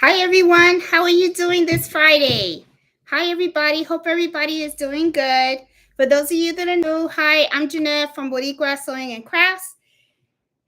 Hi, everyone. How are you doing this Friday? Hi, everybody. Hope everybody is doing good. For those of you that are new, hi, I'm Jeanette from Boricua Sewing and Crafts,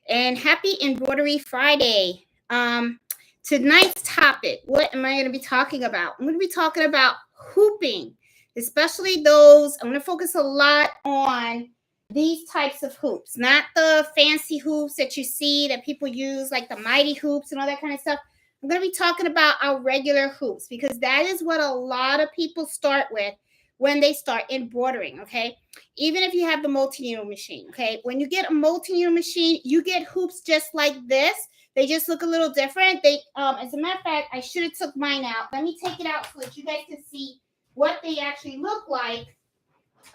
and happy Embroidery Friday. Tonight's topic, what am I going to be talking about? I'm going to be talking about hooping, especially those. I'm going to focus a lot on these types of hoops, not the fancy hoops that you see that people use, like the mighty hoops and all that kind of stuff. I'm going to be talking about our regular hoops because that is what a lot of people start with when they start embroidering. Okay, even if you have the multi-needle machine. Okay, when you get a multi-needle machine, you get hoops just like this. They just look a little different. As a matter of fact, I should have took mine out. Let me take it out so that you guys can see what they actually look like.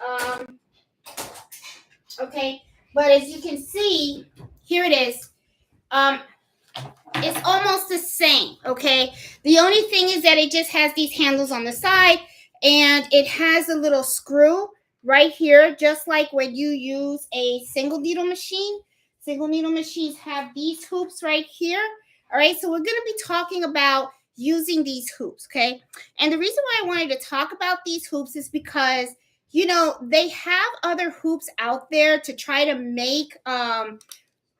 Um, okay, but as you can see, here it is. It's almost the same. Okay, the only thing is that it just has these handles on the side, and it has a little screw right here, just like when you use a single needle machine. Single needle machines have these hoops right here. All right, so we're going to be talking about using these hoops. Okay, and the reason why I wanted to talk about these hoops is because they have other hoops out there to try to make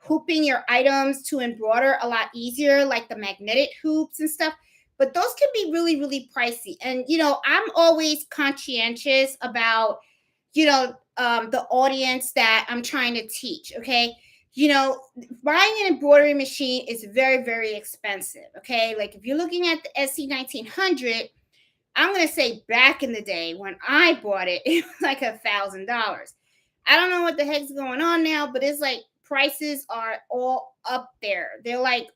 hooping your items to embroider a lot easier, like the magnetic hoops and stuff. But those can be really, really pricey. And, I'm always conscientious about, the audience that I'm trying to teach. Okay. Buying an embroidery machine is very, very expensive. Okay. Like if you're looking at the SC1900, I'm going to say back in the day when I bought it, it was like $1,000. I don't know what the heck's going on now, but it's like prices are all up there. They're like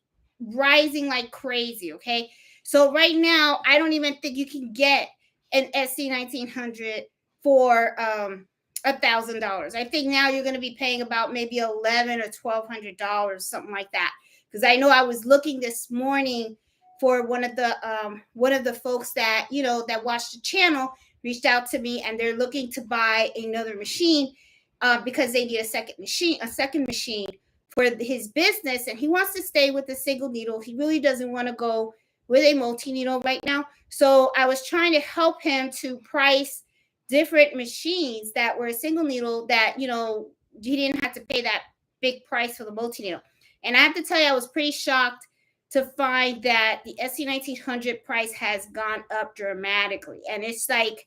rising like crazy. Okay. So right now, I don't even think you can get an SC1900 for $1,000. I think now you're going to be paying about maybe $1,100 or $1,200, something like that. Because I know I was looking this morning for one of the folks that that watched the channel reached out to me, and they're looking to buy another machine because they need a second machine for his business, and he wants to stay with the single needle. He really doesn't want to go with a multi needle right now. So I was trying to help him to price different machines that were a single needle that he didn't have to pay that big price for the multi needle. And I have to tell you, I was pretty shocked to find that the SC1900 price has gone up dramatically. And it's like,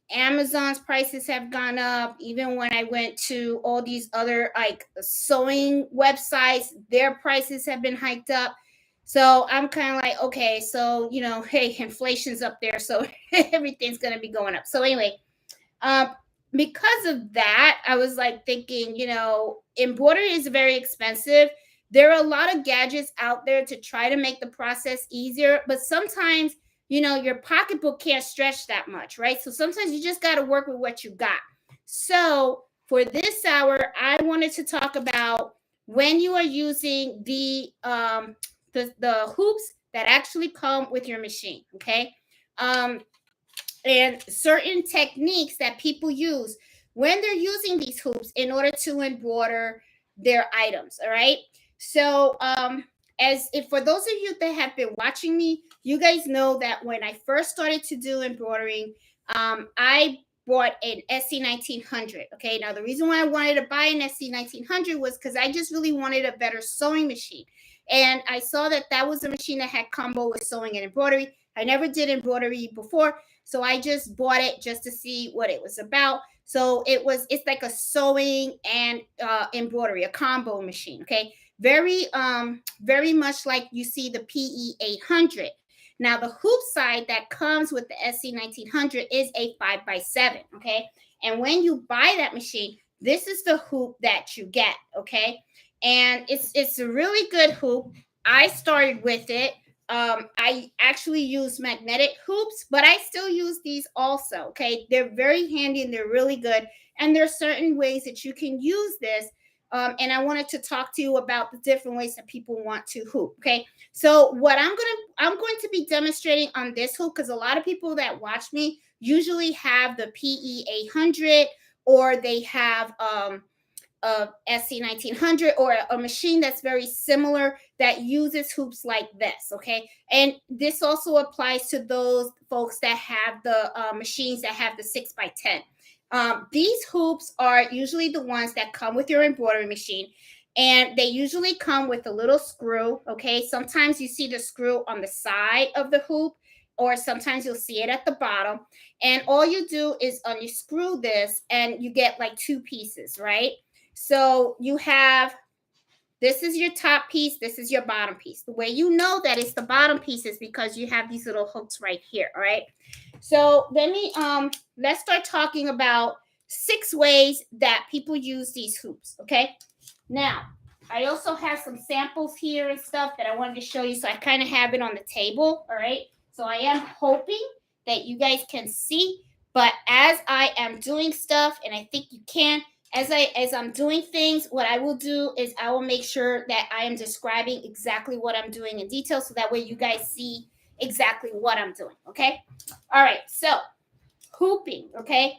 Amazon's prices have gone up. Even when I went to all these other like sewing websites, their prices have been hiked up. So I'm kind of like, okay, so, hey, inflation's up there. So everything's going to be going up. So anyway, um, because of that, I was like thinking, embroidery is very expensive. There are a lot of gadgets out there to try to make the process easier, but sometimes, your pocketbook can't stretch that much, right? So sometimes you just got to work with what you got. So for this hour, I wanted to talk about when you are using the hoops that actually come with your machine, okay? Um, and certain techniques that people use when they're using these hoops in order to embroider their items. All right. So, as if for those of you that have been watching me, you guys know that when I first started to do embroidering, I bought an SC1900. Okay. Now, the reason why I wanted to buy an SC1900 was because I just really wanted a better sewing machine. And I saw that that was a machine that had combo with sewing and embroidery. I never did embroidery before, so I just bought it just to see what it was about. So it's like a sewing and embroidery, a combo machine. Okay. Very much like you see the PE800. Now the hoop side that comes with the SC1900 is a 5x7. Okay. And when you buy that machine, this is the hoop that you get. Okay. And it's a really good hoop. I started with it. I actually use magnetic hoops, but I still use these also. Okay, they're very handy and they're really good. And there are certain ways that you can use this. And I wanted to talk to you about the different ways that people want to hoop. Okay, so what I'm going to be demonstrating on this hoop, because a lot of people that watch me usually have the PE800, or they have SC1900, or a machine that's very similar that uses hoops like this, okay? And this also applies to those folks that have the machines that have the 6x10. These hoops are usually the ones that come with your embroidery machine, and they usually come with a little screw, okay? Sometimes you see the screw on the side of the hoop, or sometimes you'll see it at the bottom. And all you do is unscrew this and you get like two pieces, right? So you have, this is your top piece, this is your bottom piece. The way you know that it's the bottom piece is because you have these little hooks right here, all right? So let's start talking about 6 ways that people use these hoops, okay? Now, I also have some samples here and stuff that I wanted to show you, so I kind of have it on the table, all right? So I am hoping that you guys can see, but as I am doing stuff, and I think you can, as I'm doing things, what I will do is I will make sure that I am describing exactly what I'm doing in detail, so that way you guys see exactly what I'm doing, okay? All right, so hooping, okay?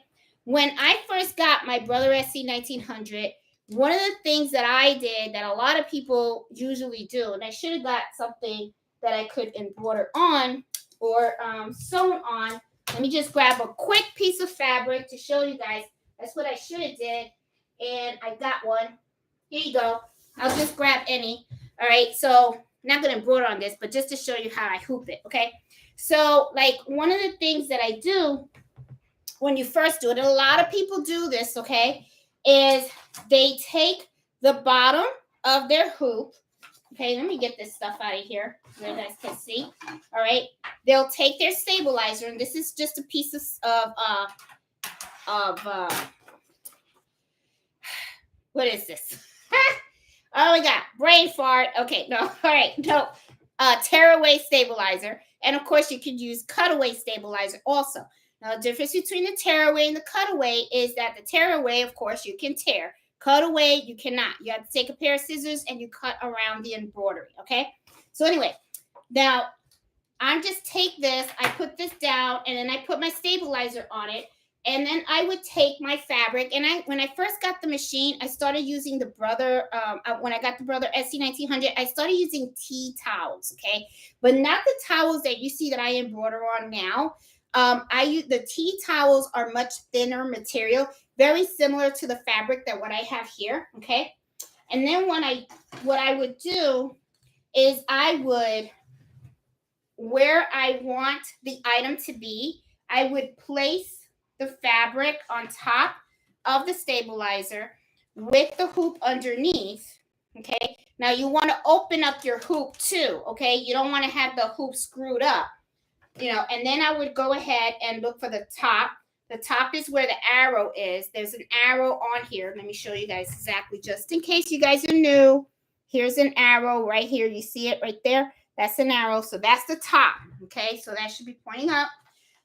When I first got my Brother SC 1900, one of the things that I did that a lot of people usually do, and I should have got something that I could embroider on or sewn on. Let me just grab a quick piece of fabric to show you guys. That's what I should have did, and I got one. Here you go. I'll just grab any. All right, so I'm not going to embroider on this, but just to show you how I hoop it, okay? So, like, one of the things that I do when you first do it, and a lot of people do this, okay, is they take the bottom of their hoop. Okay, let me get this stuff out of here so you guys can see. All right, they'll take their stabilizer, and this is just a piece of what is this? Oh my God, brain fart. Okay, no, all right, no, tearaway stabilizer, and of course you can use cutaway stabilizer also. Now, the difference between the tearaway and the cutaway is that the tearaway, of course, you can tear. Cutaway, you cannot. You have to take a pair of scissors and you cut around the embroidery, okay? So anyway, now I just take this, I put this down, and then I put my stabilizer on it, and then I would take my fabric, and when I first got the machine, I started using the Brother, when I got the Brother SC 1900, I started using tea towels, okay? But not the towels that you see that I embroider on now. I use the tea towels are much thinner material, very similar to the fabric that what I have here, okay? And then what I would do is I would, where I want the item to be, I would place the fabric on top of the stabilizer with the hoop underneath, okay? Now you want to open up your hoop too, okay? You don't want to have the hoop screwed up. You know, and then I would go ahead and look for the top. The top is where the arrow is. There's an arrow on here. Let me show you guys exactly, just in case you guys are new. Here's an arrow right here. You see it right there? That's an arrow. So that's the top, okay? So that should be pointing up.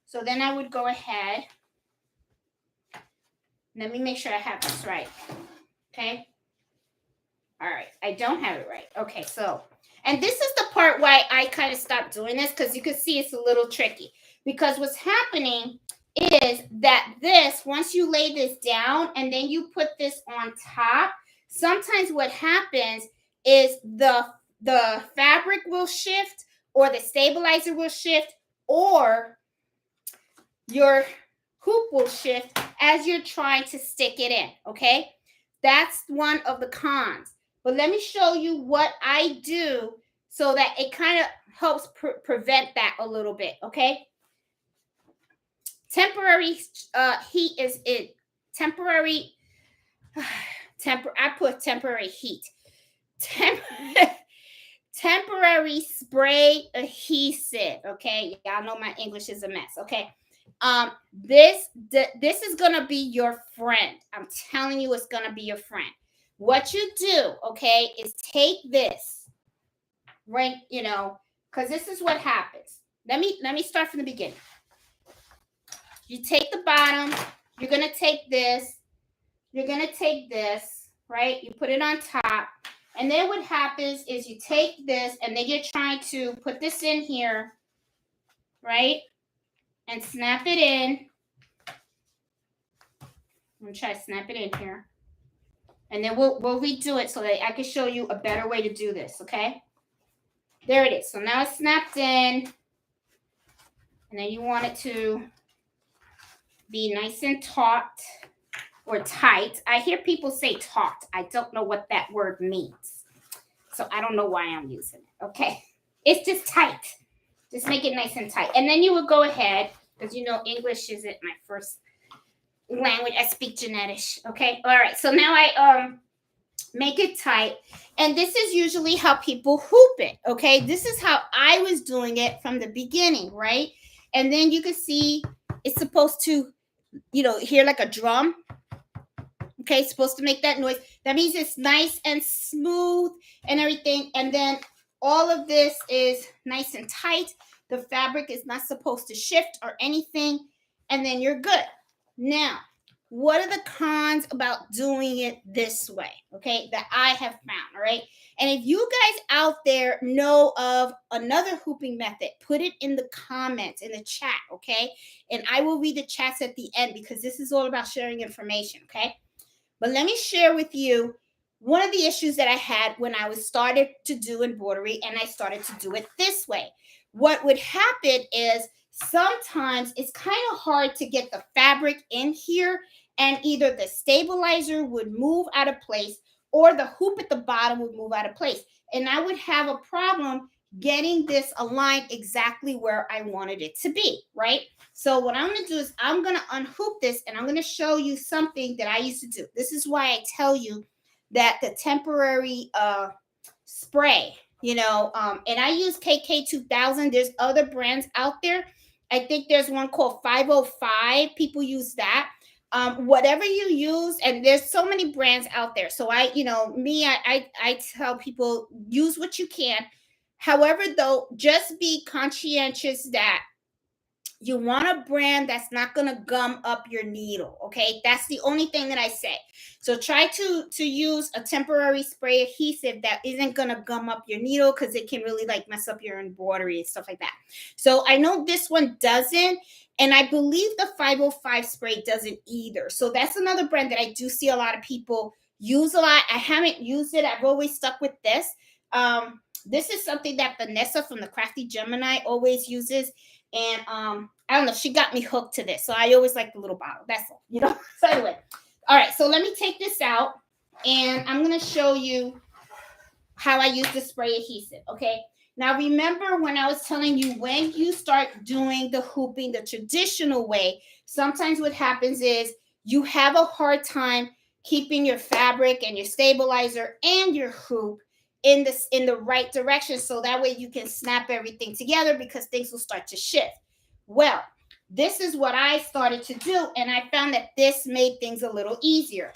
So then I would go ahead. Let me make sure I have this right, okay? All right, I don't have it right. Okay, so, and this is the part why I kind of stopped doing this, because you can see it's a little tricky. Because what's happening is that this, once you lay this down and then you put this on top, sometimes what happens is the fabric will shift, or the stabilizer will shift, or your hoop will shift as you're trying to stick it in, okay? That's one of the cons. But let me show you what I do so that it kind of helps prevent that a little bit, okay? Temporary heat is it. Temporary, I put temporary heat. Temporary spray adhesive, okay? Y'all know my English is a mess, okay? This is gonna be your friend. I'm telling you, it's gonna be your friend. What you do, okay, is take this, right? You know, because this is what happens. Let me start from the beginning. You take the bottom. You're gonna take this. You're gonna take this, right? You put it on top, and then what happens is you take this, and then you're trying to put this in here, right? And snap it in. I'm gonna try to snap it in here. And then we'll redo it so that I can show you a better way to do this, okay? There it is. So now it's snapped in. And then you want it to be nice and taut or tight. I hear people say taut. I don't know what that word means. So I don't know why I'm using it. Okay. It's just tight. Just make it nice and tight. And then you would go ahead, because you know English isn't my first language. I speak Genetish. Okay. All right. So now I make it tight. And this is usually how people hoop it. Okay. This is how I was doing it from the beginning, right? And then you can see it's supposed to, hear like a drum. Okay, it's supposed to make that noise. That means it's nice and smooth and everything. And then all of this is nice and tight. The fabric is not supposed to shift or anything. And then you're good. Now, what are the cons about doing it this way? Okay, that I have found. All right. And if you guys out there know of another hooping method, put it in the comments, in the chat. Okay. And I will read the chats at the end because this is all about sharing information. Okay. But let me share with you one of the issues that I had when I was started to do embroidery and I started to do it this way. What would happen is sometimes it's kind of hard to get the fabric in here, and either the stabilizer would move out of place or the hoop at the bottom would move out of place. And I would have a problem getting this aligned exactly where I wanted it to be, right? So what I'm going to do is I'm going to unhoop this and I'm going to show you something that I used to do. This is why I tell you that the temporary spray, and I use KK 2000. There's other brands out there. I think there's one called 505. People use that. Whatever you use, and there's so many brands out there. So I tell people use what you can. However, though, just be conscientious that you want a brand that's not going to gum up your needle. Okay, that's the only thing that I say. So try to use a temporary spray adhesive that isn't going to gum up your needle, because it can really like mess up your embroidery and stuff like that. So I know this one doesn't, and I believe the 505 spray doesn't either. So that's another brand that I do see a lot of people use a lot. I haven't used it. I've always stuck with this. This is something that Vanessa from the Crafty Gemini always uses. And I don't know, she got me hooked to this. So I always like the little bottle. That's all, So anyway, all right. So let me take this out, and I'm going to show you how I use the spray adhesive. Okay. Now, remember when I was telling you, when you start doing the hooping the traditional way, sometimes what happens is you have a hard time keeping your fabric and your stabilizer and your hoop in the right direction, so that way you can snap everything together, because things will start to shift. Well, this is what I started to do, and I found that this made things a little easier.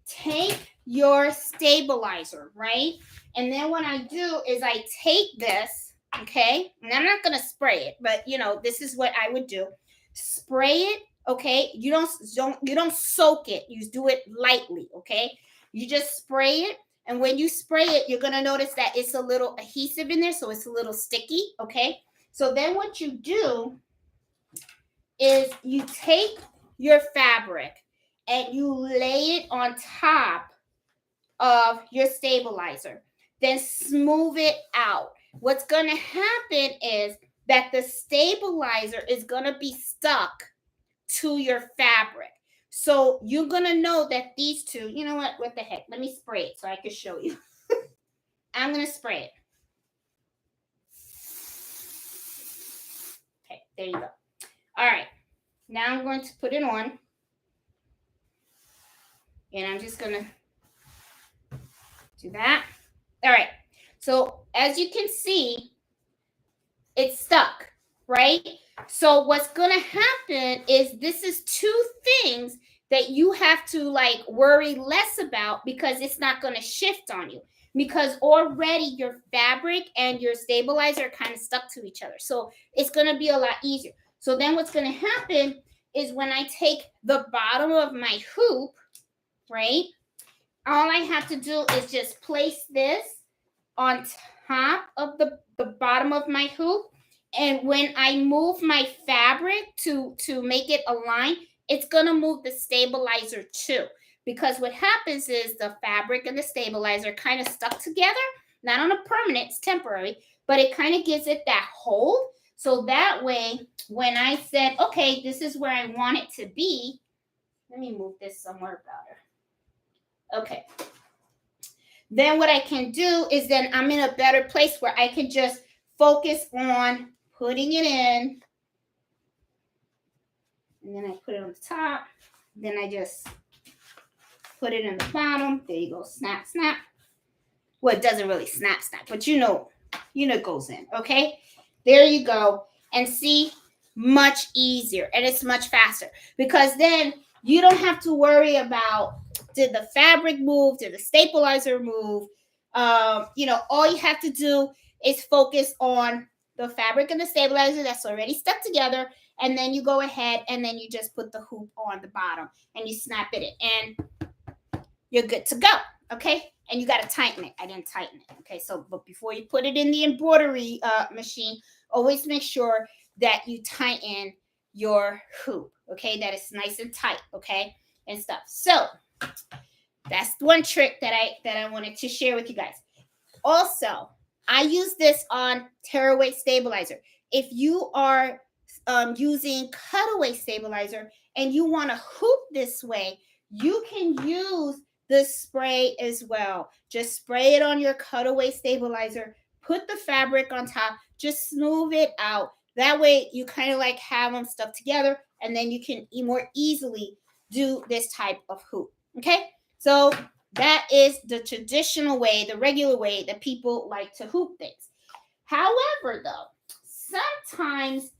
Take your stabilizer, right? And then what I do is I take this, okay? And I'm not going to spray it, but this is what I would do. Spray it, okay? You don't soak it. You do it lightly, okay? You just spray it. And when you spray it, you're going to notice that it's a little adhesive in there, so it's a little sticky, okay? So then what you do is you take your fabric and you lay it on top of your stabilizer. Then smooth it out. What's going to happen is that the stabilizer is going to be stuck to your fabric. So you're going to know that these two, what the heck? Let me spray it so I can show you. I'm going to spray it. Okay, there you go. All right. Now I'm going to put it on. And I'm just going to do that. All right. So as you can see, it's stuck, right? So what's going to happen is this is two things that you have to worry less about, because it's not going to shift on you, because already your fabric and your stabilizer are kind of stuck to each other. So it's going to be a lot easier. So then what's going to happen is when I take the bottom of my hoop, right, all I have to do is just place this on top of the bottom of my hoop. And when I move my fabric to make it align, it's going to move the stabilizer too. Because what happens is the fabric and the stabilizer kind of stuck together, not on a permanent, it's temporary, but it kind of gives it that hold. So that way, when I said, okay, this is where I want it to be, let me move this somewhere better. Okay. Then what I can do is then I'm in a better place where I can just focus on putting it in. And then I put it on the top. Then I just put it in the bottom. There you go. Snap, snap. Well, it doesn't really snap, snap, but you know it goes in. Okay. There you go. And see, much easier. And it's much faster. Because then you don't have to worry about, did the fabric move? Did the stabilizer move? All you have to do is focus on the fabric and the stabilizer that's already stuck together. And then you go ahead and then you just put the hoop on the bottom and you snap it in. And you're good to go. Okay. And you got to tighten it. I didn't tighten it. Okay. So, but before you put it in the embroidery machine, always make sure that you tighten your hoop. Okay. That it's nice and tight. Okay. And stuff. So that's one trick that I wanted to share with you guys. Also, I use this on tearaway stabilizer. If you are using cutaway stabilizer and you want to hoop this way, you can use the spray as well. Just spray it on your cutaway stabilizer, put the fabric on top, just smooth it out. That way you kind of like have them stuck together, and then you can more easily do this type of hoop. Okay, so that is the traditional way, the regular way that people like to hoop things. However, though, sometimes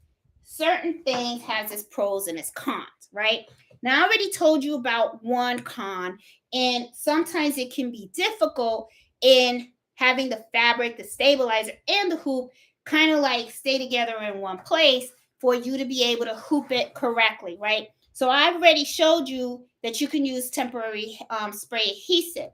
certain things has its pros and its cons, right? Now, I already told you about one con, and sometimes it can be difficult in having the fabric, the stabilizer, and the hoop kind of like stay together in one place for you to be able to hoop it correctly, right? So I've already showed you that you can use temporary spray adhesive.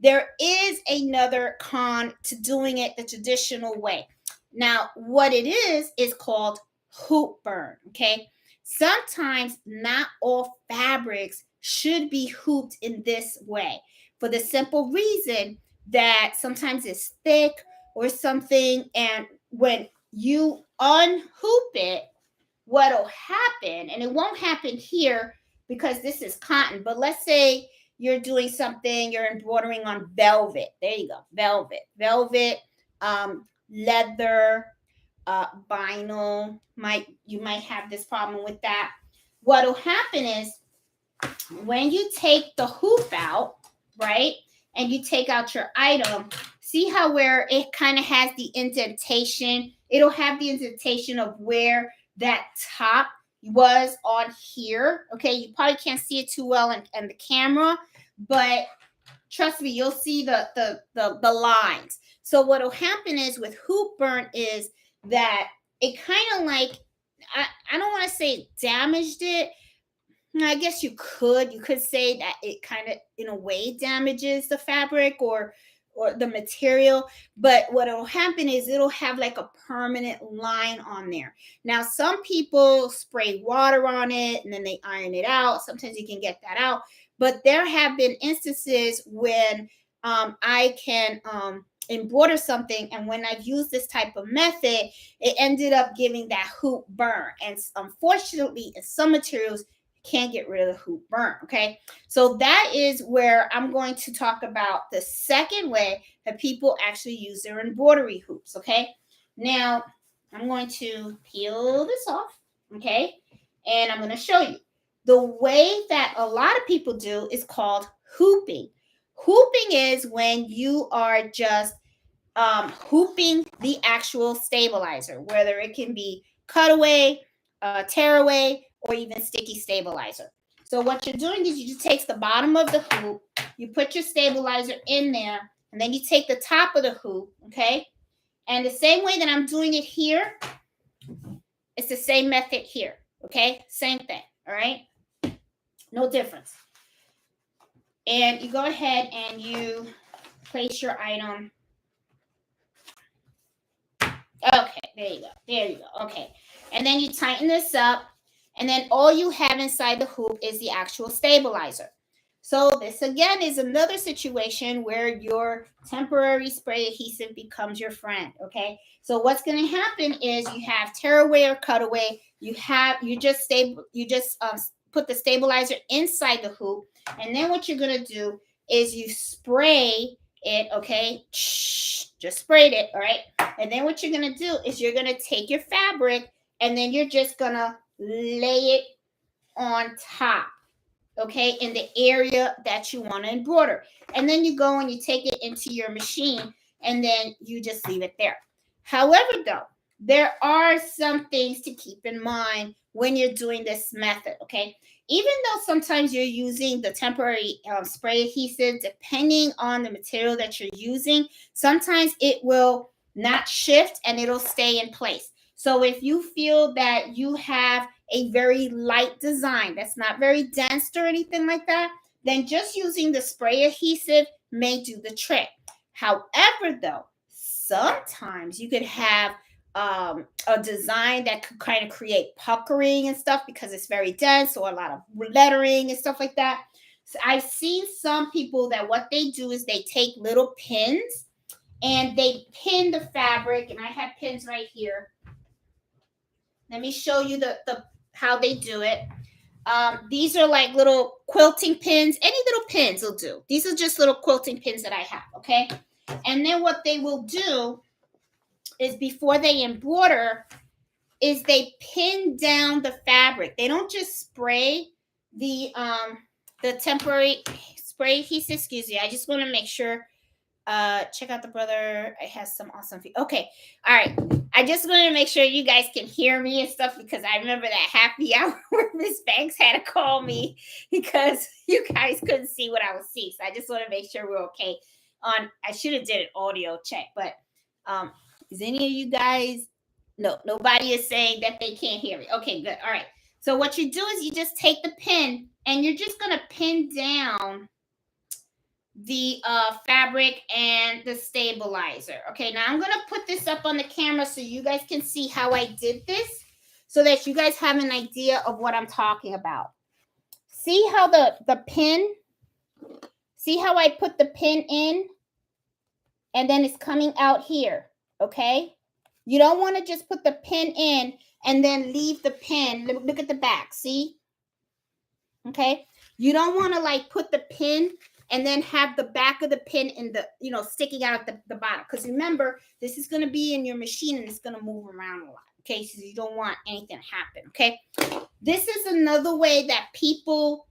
There is another con to doing it the traditional way. Now, what it is called hoop burn, okay? Sometimes not all fabrics should be hooped in this way for the simple reason that sometimes it's thick or something, and when you unhoop it, what'll happen, and it won't happen here because this is cotton, but let's say you're doing something, you're embroidering on velvet. There you go, velvet, leather, vinyl. You might have this problem with that. What'll happen is when you take the hoop out, right, and you take out your item, see how where it kind of has the indentation? It'll have the indentation of where that top was on here. Okay, you probably can't see it too well in the camera, but trust me, you'll see the lines. So what'll happen is with hoop burn is that it kind of like, I don't want to say damaged it. I guess you could say that it kind of in a way damages the fabric or the material, but what'll happen is it'll have like a permanent line on there. Now, some people spray water on it and then they iron it out. Sometimes you can get that out, but there have been instances when I can embroider something, and when I've used this type of method, it ended up giving that hoop burn. And unfortunately, in some materials, can't get rid of the hoop burn. Okay, so that is where I'm going to talk about the second way that people actually use their embroidery hoops. Okay, now I'm going to peel this off. Okay, and I'm going to show you the way that a lot of people do is called hooping. Hooping is when you are just hooping the actual stabilizer, whether it can be cutaway, tearaway, or even sticky stabilizer. So what you're doing is you just take the bottom of the hoop, you put your stabilizer in there, and then you take the top of the hoop, okay? And the same way that I'm doing it here, it's the same method here, okay? Same thing, all right? No difference. And you go ahead and you place your item. Okay, there you go. Okay, and then you tighten this up, and then all you have inside the hoop is the actual stabilizer. So this again is another situation where your temporary spray adhesive becomes your friend. Okay. So what's going to happen is you have tear away or cut away. You just put the stabilizer inside the hoop, and then what you're going to do is you spray it. Okay. Just sprayed it. All right. And then what you're going to do is you're going to take your fabric, and then you're just going to lay it on top, okay, in the area that you want to embroider. And then you go and you take it into your machine, and then you just leave it there. However, though, there are some things to keep in mind when you're doing this method, okay? Even though sometimes you're using the temporary spray adhesive, depending on the material that you're using, sometimes it will not shift and it'll stay in place. So if you feel that you have a very light design that's not very dense or anything like that, then just using the spray adhesive may do the trick. However, though, sometimes you could have a design that could kind of create puckering and stuff because it's very dense, or a lot of lettering and stuff like that. So I've seen some people that what they do is they take little pins and they pin the fabric, and I have pins right here. Let me show you the how they do it. These are like little quilting pins. Any little pins will do. These are just little quilting pins that I have, okay? And then what they will do is before they embroider is they pin down the fabric. They don't just spray the temporary spray adhesive. Excuse me. I just want to make sure. Check out the brother. It has some awesome okay. All right. I just wanted to make sure you guys can hear me and stuff, because I remember that happy hour where Miss Banks had to call me because you guys couldn't see what I was seeing. So I just want to make sure we're okay. I should have did an audio check, but is any of you guys? No, nobody is saying that they can't hear me. Okay, good. All right. So what you do is you just take the pin and you're just gonna pin down the fabric and the stabilizer. Okay, now I'm going to put this up on the camera so you guys can see how I did this, so that you guys have an idea of what I'm talking about. See how the pin, see how I put the pin in and then it's coming out here, okay? You don't want to just put the pin in and then leave the pin. Look at the back, see? Okay? You don't want to like put the pin and then have the back of the pin in the, sticking out at the bottom. Because remember, this is going to be in your machine and it's going to move around a lot. Okay, so you don't want anything to happen. Okay, this is another way that people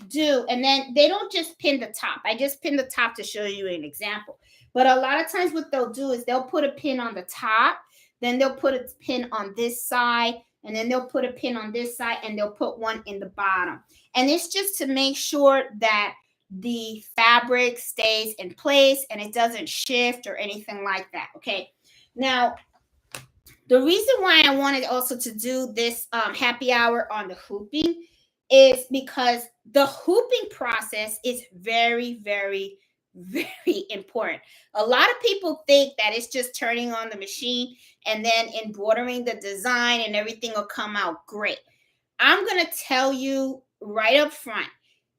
do. And then they don't just pin the top. I just pinned the top to show you an example. But a lot of times what they'll do is they'll put a pin on the top, then they'll put a pin on this side, and then they'll put a pin on this side, and they'll put one in the bottom. And it's just to make sure that the fabric stays in place and it doesn't shift or anything like that. Okay. Now, the reason why I wanted also to do this happy hour on the hooping is because the hooping process is very, very, very important. A lot of people think that it's just turning on the machine and then embroidering the design and everything will come out great. I'm going to tell you right up front,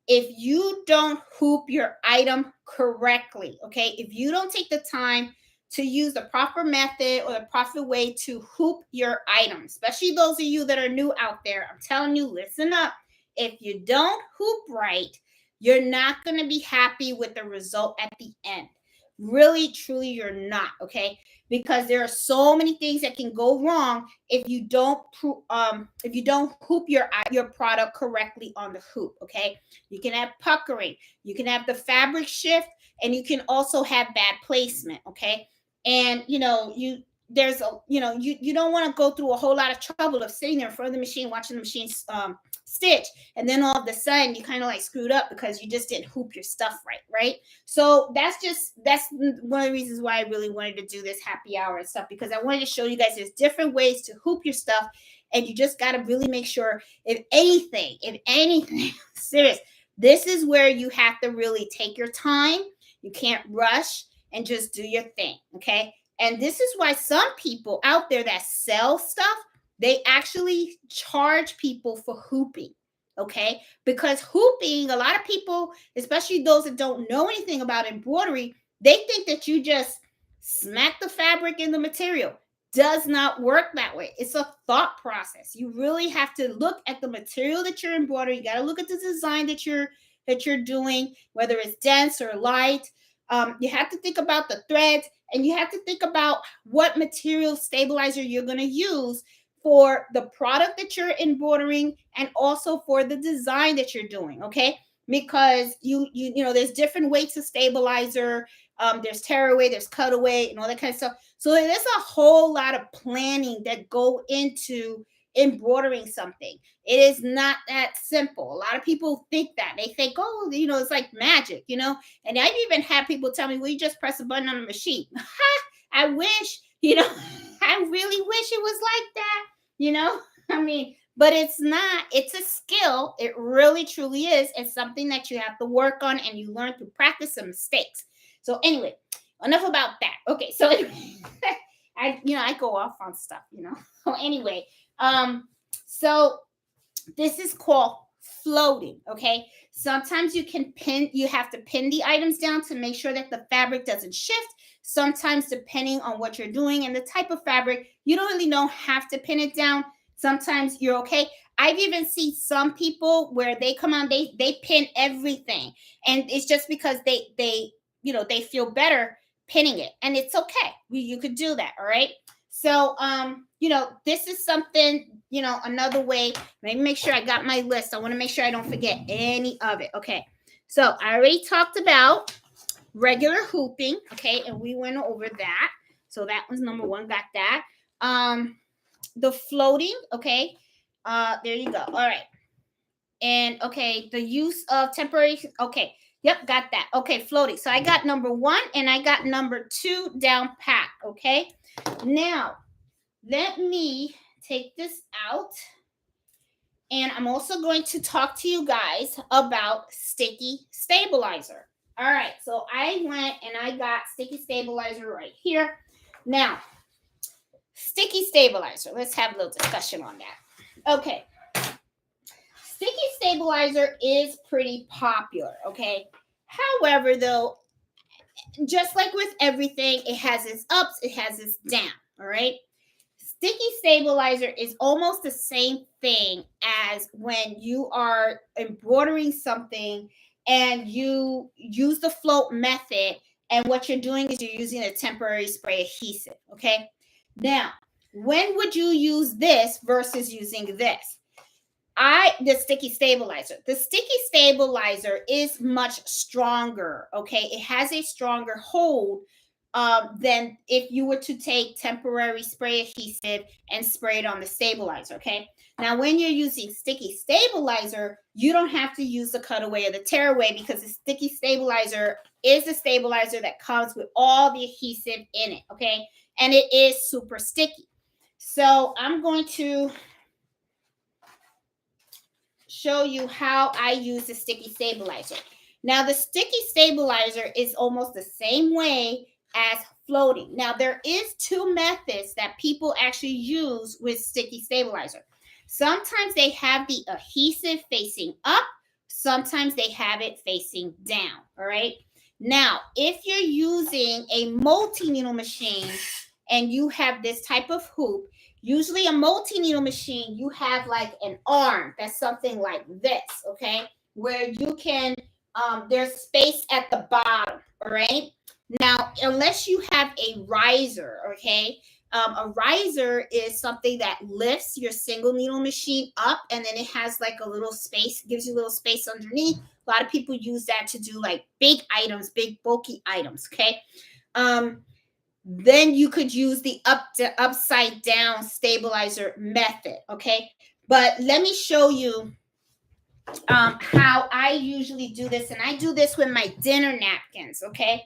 if you don't hoop your item correctly, okay, if you don't take the time to use the proper method or the proper way to hoop your item, especially those of you that are new out there, I'm telling you, listen up. If you don't hoop right, you're not going to be happy with the result at the end. Really, truly, you're not, okay? Because there are so many things that can go wrong if you don't hoop your product correctly on the hoop, okay? You can have puckering, you can have the fabric shift, and you can also have bad placement, okay? And you don't want to go through a whole lot of trouble of sitting there in front of the machine watching the machine stitch, and then all of a sudden you kind of like screwed up because you just didn't hoop your stuff right? So that's one of the reasons why I really wanted to do this happy hour and stuff, because I wanted to show you guys there's different ways to hoop your stuff, and you just got to really make sure, if anything serious, this is where you have to really take your time. You can't rush and just do your thing, okay? And this is why some people out there that sell stuff, they actually charge people for hooping, okay? Because hooping, a lot of people, especially those that don't know anything about embroidery, they think that you just smack the fabric in the material. Does not work that way. It's a thought process. You really have to look at the material that you're embroidering. You got to look at the design that you're doing, whether it's dense or light. You have to think about the threads, and you have to think about what material stabilizer you're going to use for the product that you're embroidering and also for the design that you're doing, okay? Because you know there's different weights of stabilizer. There's tearaway, there's cutaway, and all that kind of stuff. So there's a whole lot of planning that go into embroidering something. It is not that simple. A lot of people think that. They think, oh, you know, it's like magic, you know. And I've even had people tell me, well, you just press a button on a machine. I wish, you know, I really wish it was like that, you know. I mean, but it's not. It's a skill. It really, truly is. It's something that you have to work on, and you learn through practice and mistakes. So anyway, enough about that. Okay, so I go off on stuff, you know. So anyway, so this is called floating, okay? Sometimes you have to pin the items down to make sure that the fabric doesn't shift. Sometimes, depending on what you're doing and the type of fabric, you don't really have to pin it down. Sometimes you're okay. I've even seen some people where they come on, they pin everything, and it's just because they they feel better pinning it, and it's okay. You could do that, all right? So this is something, another way. Let me make sure I got my list. I want to make sure I don't forget any of it. Okay, so I already talked about regular hooping, okay, and we went over that. So that was number one. Got that. The floating, okay. There you go. All right. And okay, the use of temporary, okay. Yep, got that. Okay, floating. So I got number one and I got number two down pat. Okay. Now, let me take this out. And I'm also going to talk to you guys about sticky stabilizer. All right. So I went and I got sticky stabilizer right here. Now, sticky stabilizer. Let's have a little discussion on that. Okay. Sticky stabilizer is pretty popular, okay? However, though, just like with everything, it has its ups, it has its downs, all right? Sticky stabilizer is almost the same thing as when you are embroidering something and you use the float method, and what you're doing is you're using a temporary spray adhesive, okay? Now, when would you use this versus using this? The sticky stabilizer. The sticky stabilizer is much stronger, okay? It has a stronger hold than if you were to take temporary spray adhesive and spray it on the stabilizer, okay? Now, when you're using sticky stabilizer, you don't have to use the cutaway or the tearaway, because the sticky stabilizer is a stabilizer that comes with all the adhesive in it, okay? And it is super sticky. So I'm going to show you how I use the sticky stabilizer. Now, the sticky stabilizer is almost the same way as floating. Now, there is two methods that people actually use with sticky stabilizer. Sometimes they have the adhesive facing up. Sometimes they have it facing down, all right? Now, if you're using a multi-needle machine and you have this type of hoop, usually a multi-needle machine, you have like an arm that's something like this, okay? Where you can, there's space at the bottom, all right? Now, unless you have a riser, okay? A riser is something that lifts your single needle machine up, and then it has like a little space, gives you a little space underneath. A lot of people use that to do like big items, big bulky items, okay? Then you could use the upside down stabilizer method, okay? But let me show you how I usually do this, and I do this with my dinner napkins, okay?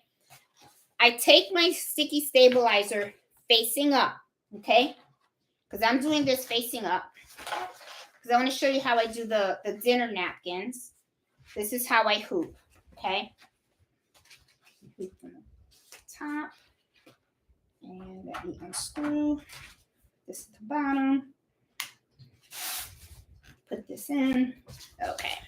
I take my sticky stabilizer facing up, okay? Because I'm doing this facing up, because I want to show you how I do the dinner napkins. This is how I hoop, okay? Hoop from the top. And let me unscrew this at the bottom. put this in. Okay.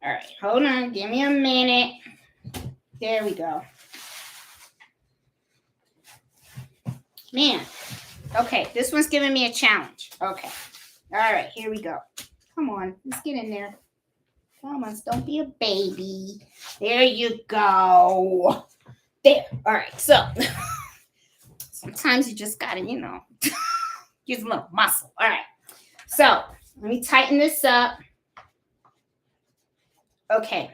All right, hold on. Give me a minute. There we go. Man. Okay, this one's giving me a challenge. Okay. All right, here we go. Come on, let's get in there. Come on, don't be a baby. There you go. There. All right, so sometimes you just gotta, use a little muscle. All right. So let me tighten this up. Okay.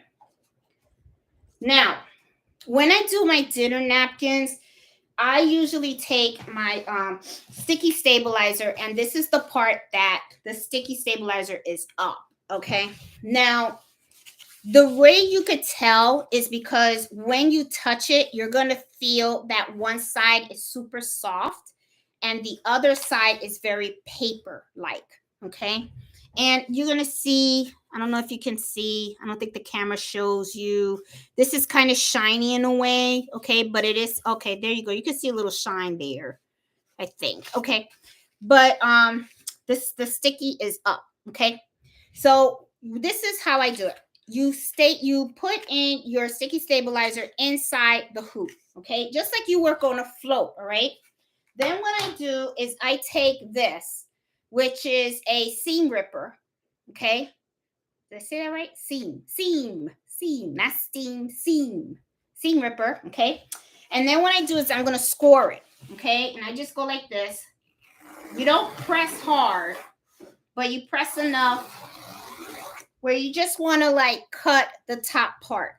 Now, when I do my dinner napkins, I usually take my sticky stabilizer, and this is the part that the sticky stabilizer is up. Okay. Now, the way you could tell is because when you touch it, you're going to feel that one side is super soft and the other side is very paper-like, okay? And you're going to see, I don't know if you can see, I don't think the camera shows you. This is kind of shiny in a way, okay? But it is, okay, there you go. You can see a little shine there, I think, okay? But the sticky is up, okay? So this is how I do it. You put in your sticky stabilizer inside the hoop, okay? Just like you work on a float, all right? Then what I do is I take this, which is a seam ripper, okay? Did I say that right? Seam, not steam, seam ripper, okay? And then what I do is I'm going to score it, okay? And I just go like this. You don't press hard, but you press enough where you just want to like cut the top part.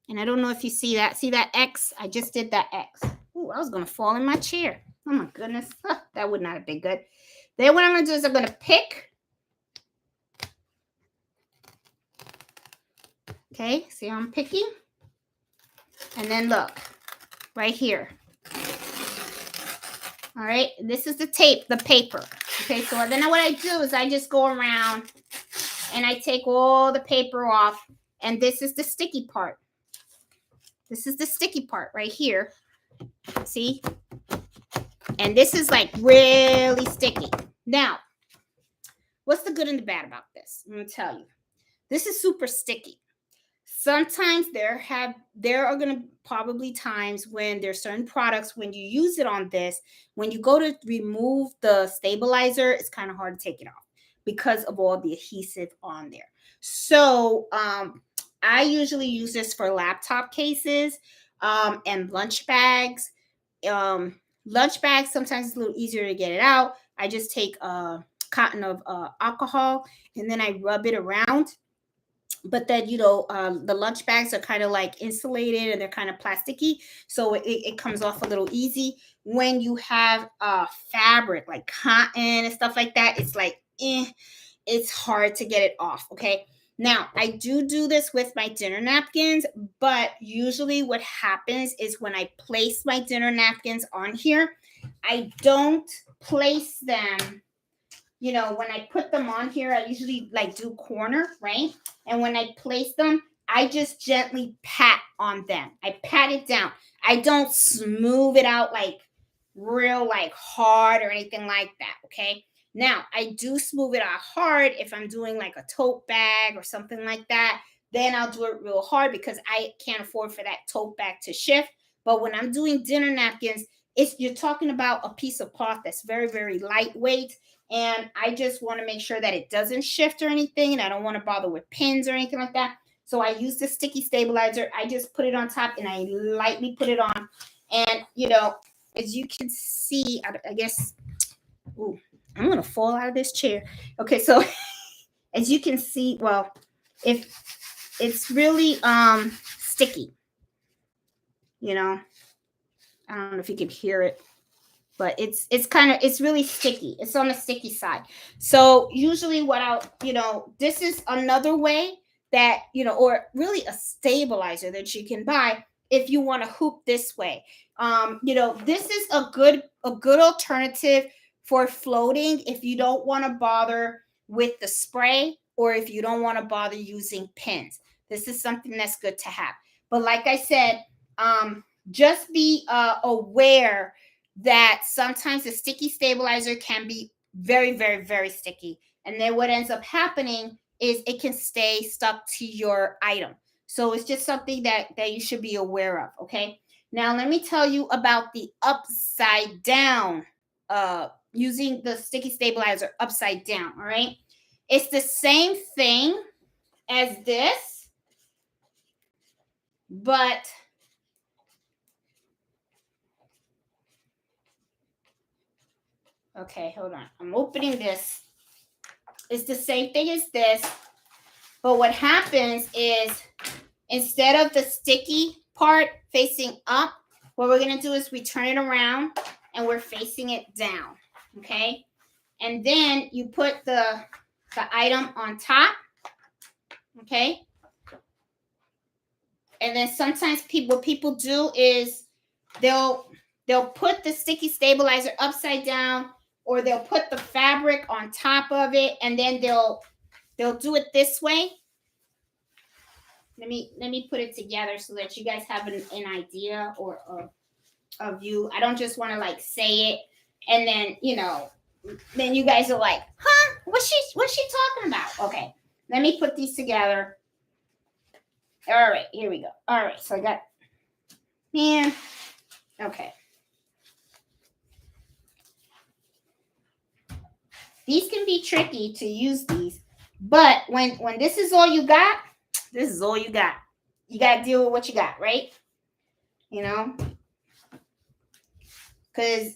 And I don't know if you see that. See that X? I just did that X. Ooh, I was going to fall in my chair. Oh my goodness. That would not have been good. Then what I'm going to do is I'm going to pick. Okay, see how I'm picking? And then look, right here. All right, this is the tape, the paper. Okay, so then what I do is I just go around and I take all the paper off, and this is the sticky part. This is the sticky part right here. See? And this is like really sticky. Now, what's the good and the bad about this? I'm going to tell you. This is super sticky. Sometimes there are going to probably times when there's certain products, when you use it on this, when you go to remove the stabilizer, it's kind of hard to take it off because of all the adhesive on there. So I usually use this for laptop cases and lunch bags. Lunch bags, sometimes it's a little easier to get it out. I just take cotton of alcohol and then I rub it around. But then, the lunch bags are kind of like insulated and they're kind of plasticky. So it comes off a little easy. When you have fabric like cotton and stuff like that, it's like, it's hard to get it off. Okay. Now, I do this with my dinner napkins, but usually what happens is when I place my dinner napkins on here, I don't place them. When I put them on here, I usually like do corner, right? And when I place them, I just gently pat on them. I pat it down. I don't smooth it out like real like hard or anything like that, okay? Now, I do smooth it out hard if I'm doing like a tote bag or something like that. Then I'll do it real hard because I can't afford for that tote bag to shift. But when I'm doing dinner napkins, you're talking about a piece of cloth that's very, very lightweight. And I just want to make sure that it doesn't shift or anything. And I don't want to bother with pins or anything like that. So I use the sticky stabilizer. I just put it on top and I lightly put it on. And, as you can see, I guess, I'm going to fall out of this chair. Okay, so as you can see, well, if it's really sticky, I don't know if you can hear it. But it's really sticky. It's on the sticky side. So usually this is another way that, or really a stabilizer that you can buy if you want to hoop this way. This is a good alternative for floating if you don't want to bother with the spray or if you don't want to bother using pins. This is something that's good to have. But like I said, just be aware that sometimes the sticky stabilizer can be very, very, very sticky. And then what ends up happening is it can stay stuck to your item. So it's just something that you should be aware of, okay? Now, let me tell you about the upside down, using the sticky stabilizer upside down, all right? It's the same thing as this, but okay, hold on. I'm opening this. It's the same thing as this, but what happens is instead of the sticky part facing up, what we're going to do is we turn it around and we're facing it down, okay? And then you put the item on top, okay? And then sometimes what people do is they'll put the sticky stabilizer upside down, or they'll put the fabric on top of it, and then they'll do it this way. Let me put it together so that you guys have an idea or a view. I don't just want to like say it and then then you guys are like, huh? What's she talking about? Okay, let me put these together. All right, here we go. All right, so I got okay. These can be tricky to use these, but when this is all you got, this is all you got. You got to deal with what you got, right? Because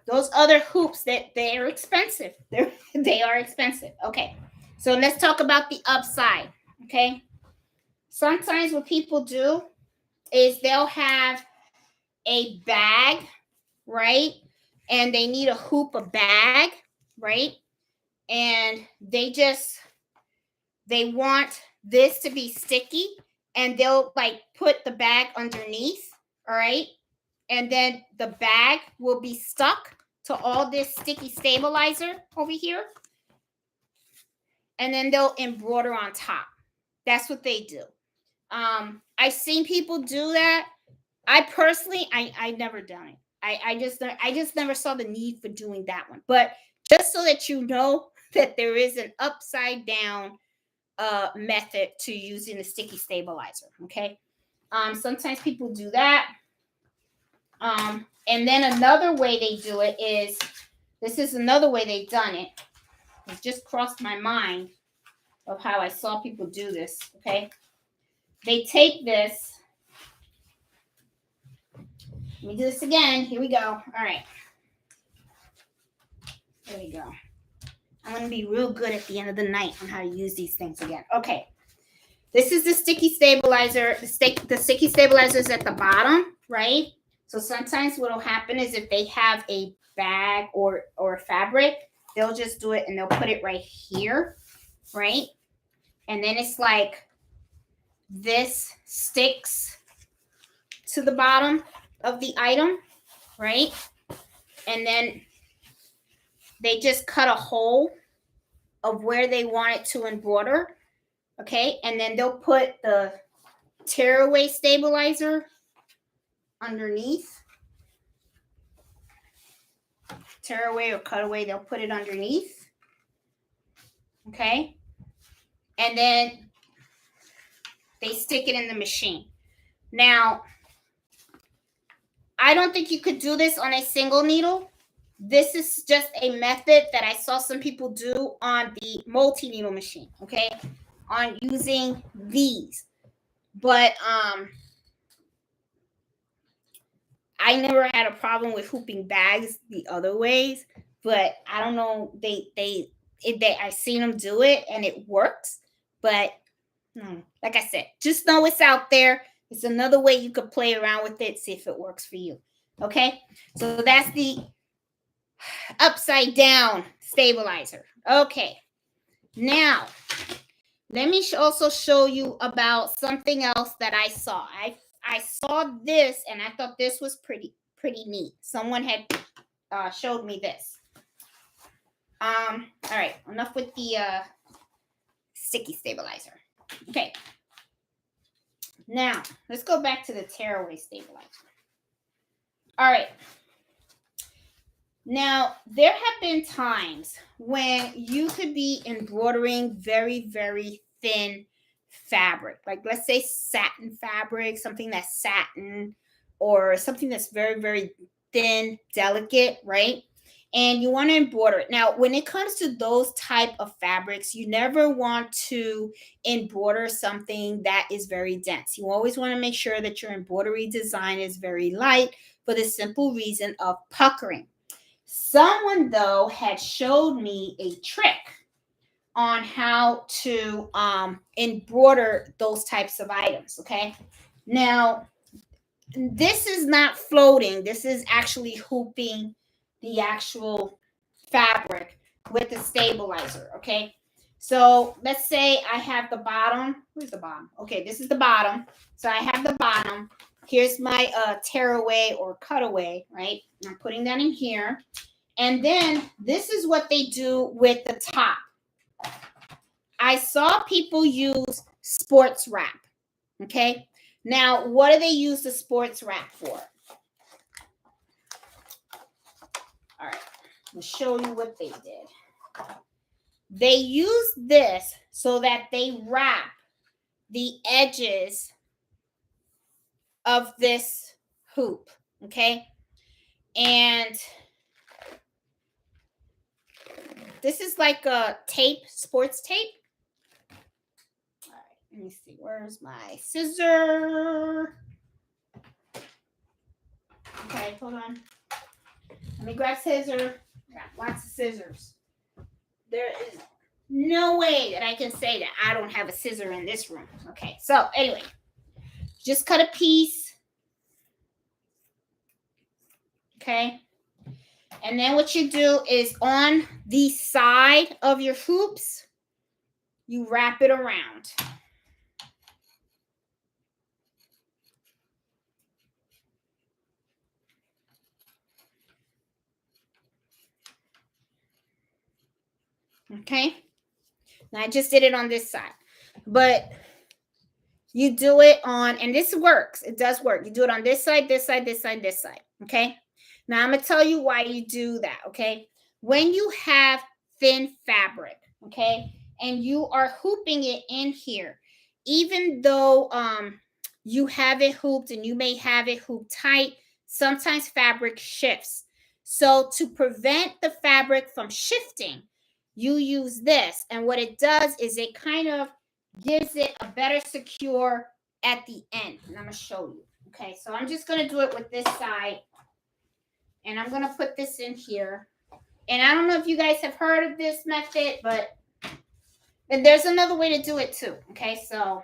those other hoops, they're expensive. They are expensive. Okay, so let's talk about the upside, okay? Sometimes what people do is they'll have a bag, right? And they need a hoop, a bag, right? And they want this to be sticky, and they'll like put the bag underneath, all right? And then the bag will be stuck to all this sticky stabilizer over here. And then they'll embroider on top. That's what they do. I've seen people do that. I personally, I never done it. I just never saw the need for doing that one. But just so that you know that there is an upside down method to using the sticky stabilizer. Okay. Sometimes people do that. And then another way they do it is, this is another way they've done it. It just crossed my mind of how I saw people do this. Okay. They take this. Let me do this again. Here we go. All right. There we go. I'm going to be real good at the end of the night on how to use these things again. Okay. This is the sticky stabilizer. The sticky stabilizer is at the bottom, right? So sometimes what will happen is if they have a bag or fabric, they'll just do it and they'll put it right here, right? And then it's like this sticks to the bottom of the item, right? And then they just cut a hole of where they want it to embroider, okay? And then they'll put the tearaway stabilizer underneath. Tearaway or cutaway, they'll put it underneath, okay? And then they stick it in the machine. Now, I don't think you could do this on a single needle. This is just a method that I saw some people do on the multi-needle machine, okay? On using these. But I never had a problem with hooping bags the other ways, but I don't know, I've seen them do it and it works, but like I said, just know it's out there. It's another way you could play around with it, see if it works for you. Okay, so that's the upside down stabilizer. Okay, now let me also show you about something else that I saw. I saw this and I thought this was pretty neat. Someone had showed me this. All right, enough with the sticky stabilizer. Okay. Now, let's go back to the tearaway stabilizer. All right. Now, there have been times when you could be embroidering very, very thin fabric, like let's say satin fabric, something that's satin, or something that's very, very thin, delicate, right? And you want to embroider it. Now, when it comes to those type of fabrics, you never want to embroider something that is very dense. You always want to make sure that your embroidery design is very light for the simple reason of puckering. Someone, though, had showed me a trick on how to embroider those types of items. Okay. Now, this is not floating. This is actually hooping the actual fabric with the stabilizer. Okay. So let's say I have the bottom. Where's the bottom? Okay, this is the bottom. So I have the bottom. Here's my tearaway or cutaway, right? I'm putting that in here. And then this is what they do with the top. I saw people use sports wrap. Okay. Now, what do they use the sports wrap for? All right. I'll show you what they did. They use this so that they wrap the edges of this hoop. Okay. And this is like a tape, sports tape. All right, let me see. Where's my scissor? Okay, hold on. Let me grab scissor. Got lots of scissors. There is no way that I can say that I don't have a scissor in this room. Okay, so anyway, just cut a piece. Okay. And then what you do is on the side of your hoops, you wrap it around. Okay. Now I just did it on this side, but you do it on, and this works. It does work. You do it on this side, this side, this side, this side. Okay. Now I'm going to tell you why you do that. Okay. When you have thin fabric, okay, and you are hooping it in here, even though you have it hooped and you may have it hooped tight, sometimes fabric shifts. So to prevent the fabric from shifting, you use this. And what it does is it kind of gives it a better secure at the end. And I'm going to show you. Okay, so I'm just going to do it with this side. And I'm going to put this in here. And I don't know if you guys have heard of this method, but and there's another way to do it too. Okay, so, all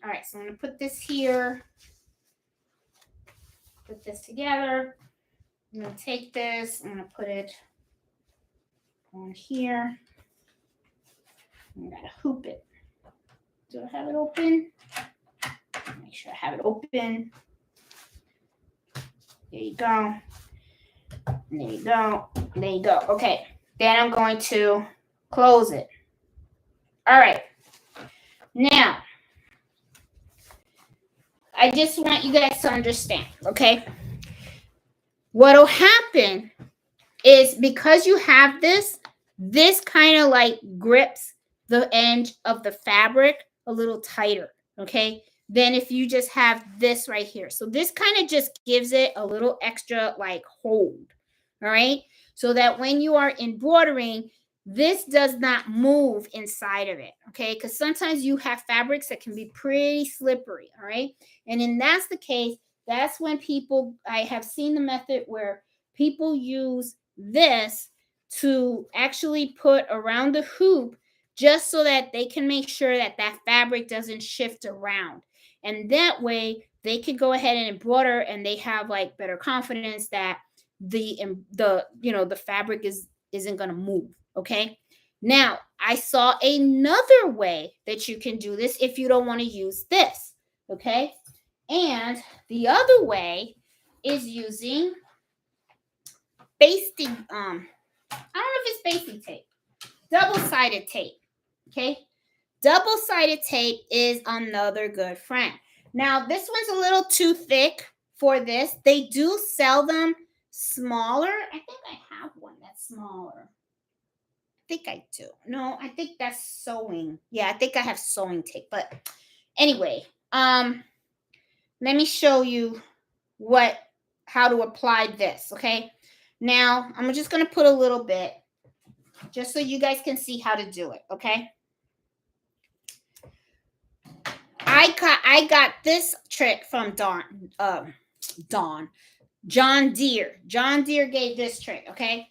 right, so I'm going to put this here. Put this together. I'm going to take this. I'm going to put it on here. I'm going to hoop it. Do I have it open? Make sure I have it open. There you go. There you go. There you go. Okay. Then I'm going to close it. All right. Now, I just want you guys to understand, okay? What'll happen is because you have this kind of like grips the end of the fabric a little tighter, okay? Than if you just have this right here. So this kind of just gives it a little extra like hold, all right? So that when you are embroidering, this does not move inside of it, okay? Because sometimes you have fabrics that can be pretty slippery, all right? And then that's the case. That's when I have seen the method where people use this to actually put around the hoop just so that they can make sure that that fabric doesn't shift around. And that way they can go ahead and embroider and they have like better confidence that the fabric isn't going to move. Okay. Now I saw another way that you can do this if you don't want to use this. Okay. And the other way is using basting, I don't know if it's basting tape, double-sided tape. Okay. Double-sided tape is another good friend. Now, this one's a little too thick for this. They do sell them smaller. I think I have one that's smaller. I think I do. No, I think that's sewing. Yeah, I think I have sewing tape. But anyway, let me show you how to apply this, okay? Now, I'm just going to put a little bit just so you guys can see how to do it, okay? I got this trick from John Deere. John Deere gave this trick, okay?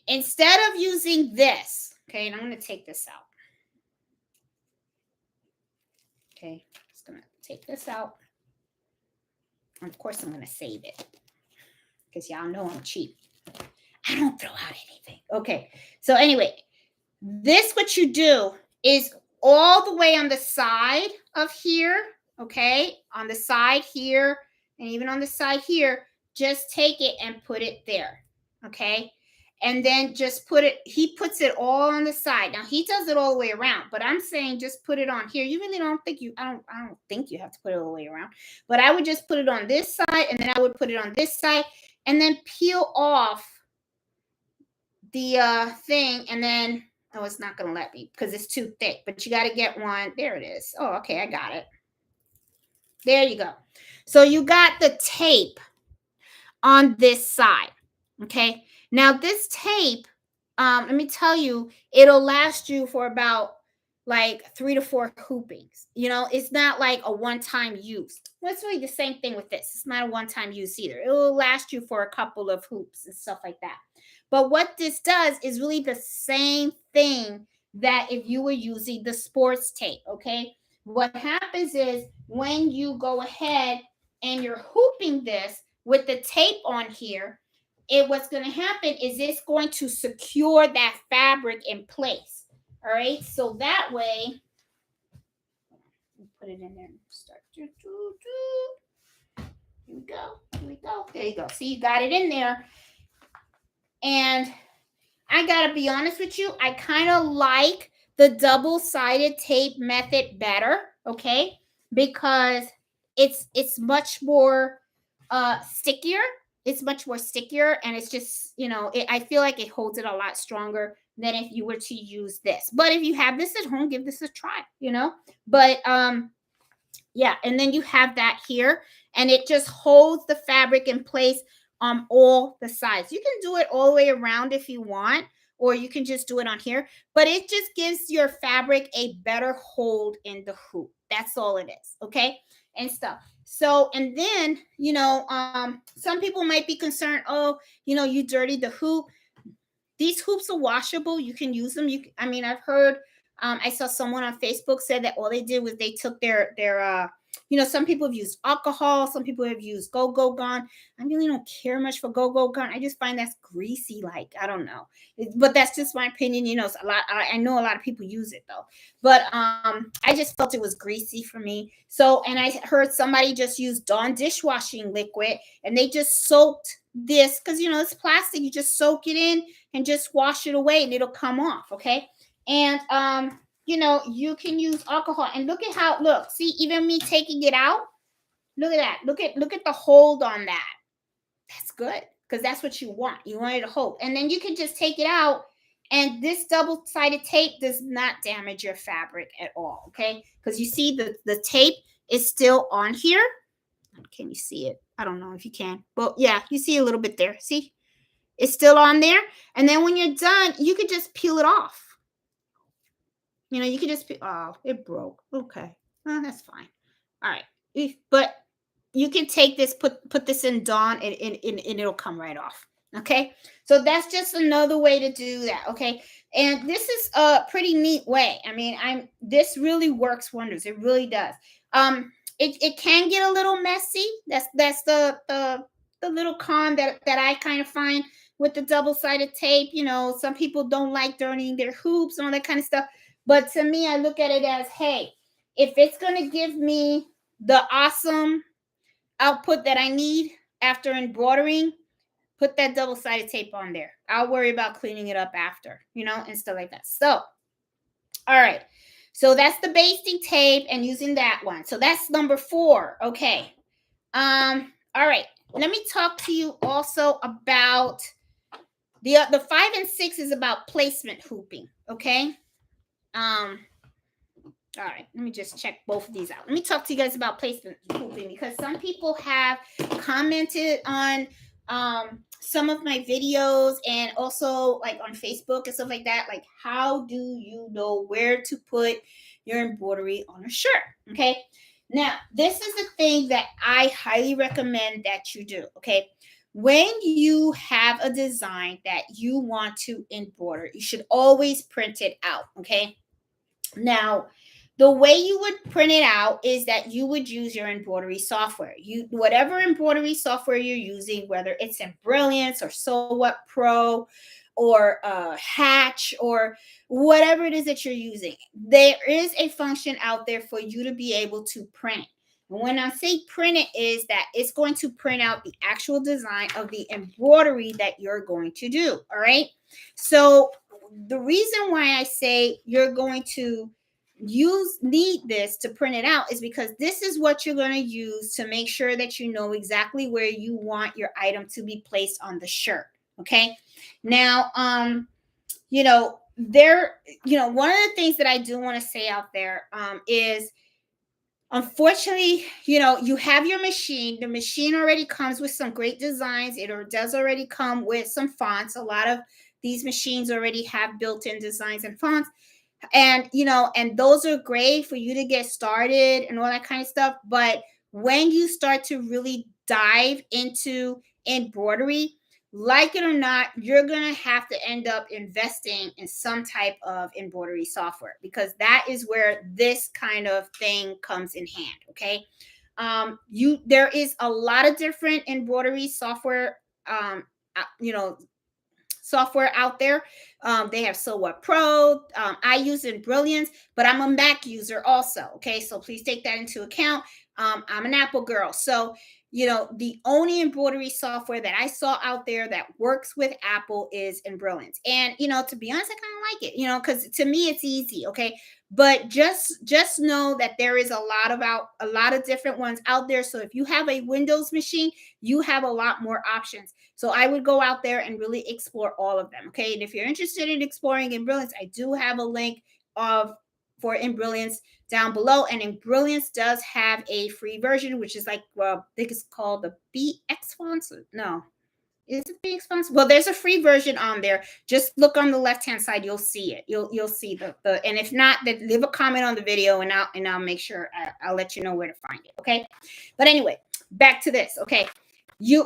Instead of using this, okay, and I'm going to take this out. Okay, just going to take this out. Of course, I'm going to save it because y'all know I'm cheap. I don't throw out anything. Okay, so anyway, what you do is all the way on the side of here, okay, on the side here, and even on the side here, just take it and put it there, okay? And then just he puts it all on the side. Now he does it all the way around, but I'm saying just put it on here. You really don't think I don't think you have to put it all the way around, but I would just put it on this side, and then I would put it on this side, and then peel off the thing, and then, oh, it's not going to let me because it's too thick, but you got to get one. There it is. Oh, okay, I got it. There you go. So you got the tape on this side, okay? Now this tape, let me tell you, it'll last you for about like 3 to 4 hoopings. You know, it's not like a one-time use. Well, it's really the same thing with this. It's not a one-time use either. It will last you for a couple of hoops and stuff like that. But what this does is really the same thing that if you were using the sports tape, okay? What happens is when you go ahead and you're hooping this with the tape on here, what's going to happen is it's going to secure that fabric in place. All right, so that way, put it in there and start. Here we go. Here we go. There you go. See, you got it in there. And I got to be honest with you, I kind of like the double-sided tape method better, okay? Because it's much more stickier. It's much more stickier, and it's just, you know, I feel like it holds it a lot stronger than if you were to use this. But if you have this at home, give this a try, you know. But yeah, and then you have that here, and it just holds the fabric in place on all the sides. You can do it all the way around if you want, or you can just do it on here, but it just gives your fabric a better hold in the hoop. That's all it is, okay? And stuff. So, and then, you know, some people might be concerned, oh, you know, you dirtied the hoop. These hoops are washable. You can use them. I mean, I've heard, I saw someone on Facebook said that all they did was they took their you know, some people have used alcohol. Some people have used Go-Go Gone. I really don't care much for Go-Go Gone. I just find that's greasy. Like, I don't know. But that's just my opinion. You know, it's a lot. I know a lot of people use it, though. But I just felt it was greasy for me. So, and I heard somebody just use Dawn dishwashing liquid, and they just soaked this because, you know, it's plastic. You just soak it in and just wash it away, and it'll come off, okay? And you know, you can use alcohol, and look at how, look, see, even me taking it out, look at that. Look at the hold on that. That's good, because that's what you want. You want it to hold. And then you can just take it out, and this double-sided tape does not damage your fabric at all, okay? Because you see the tape is still on here. Can you see it? I don't know if you can. But yeah, you see a little bit there. See? It's still on there. And then when you're done, you can just peel it off. You know, you can just, oh, it broke. Okay. Oh, that's fine. All right. But you can take this, put this in Dawn, and it'll come right off. Okay. So that's just another way to do that. Okay. And this is a pretty neat way. I mean, this really works wonders. It really does. It can get a little messy. That's the little con that I kind of find with the double-sided tape. You know, some people don't like dirtying their hoops and all that kind of stuff. But to me, I look at it as, hey, if it's going to give me the awesome output that I need after embroidering, put that double-sided tape on there. I'll worry about cleaning it up after, you know, and stuff like that. So, all right. So that's the basting tape and using that one. So that's number 4. Okay. All All right. Let me talk to you also about the 5 and 6 is about placement hooping. Okay. All right, let me just check both of these out. Let me talk to you guys about placement hooping because some people have commented on some of my videos and also like on Facebook and stuff like that. Like, how do you know where to put your embroidery on a shirt? Okay. Now, this is the thing that I highly recommend that you do. Okay. When you have a design that you want to embroider, you should always print it out. Okay. Now, the way you would print it out is that you would use your embroidery software. Whatever embroidery software you're using, whether it's in Brilliance or Sew What Pro or Hatch or whatever it is that you're using, there is a function out there for you to be able to print. And when I say print it, is that it's going to print out the actual design of the embroidery that you're going to do. All right. So the reason why I say you're going to need this to print it out is because this is what you're going to use to make sure that you know exactly where you want your item to be placed on the shirt. Okay. Now, one of the things that I do want to say out there is, unfortunately, you have your machine. The machine already comes with some great designs. It does already come with some fonts. A lot of these machines already have built-in designs and fonts. And, and those are great for you to get started and all that kind of stuff. But when you start to really dive into embroidery, like it or not, you're going to have to end up investing in some type of embroidery software because that is where this kind of thing comes in hand. Okay. There is a lot of different embroidery software, software out there. They have Sew What Pro. I use in Brilliance, but I'm a Mac user also. Okay, so please take that into account. I'm an Apple girl, so the only embroidery software that I saw out there that works with Apple is in Brilliance. And to be honest, I kind of like it. Because to me it's easy. Okay, but just know that there is a lot of different ones out there. So if you have a Windows machine, you have a lot more options. So I would go out there and really explore all of them. Okay. And if you're interested in exploring in Brilliance, I do have a link for in Brilliance down below. And in Brilliance does have a free version, which is like, well, I think it's called the BX fonts. No, is it BX fonts? Well, there's a free version on there. Just look on the left-hand side. You'll see it. You'll see the and if not, then leave a comment on the video and I'll make sure I'll let you know where to find it. Okay. But anyway, back to this. Okay.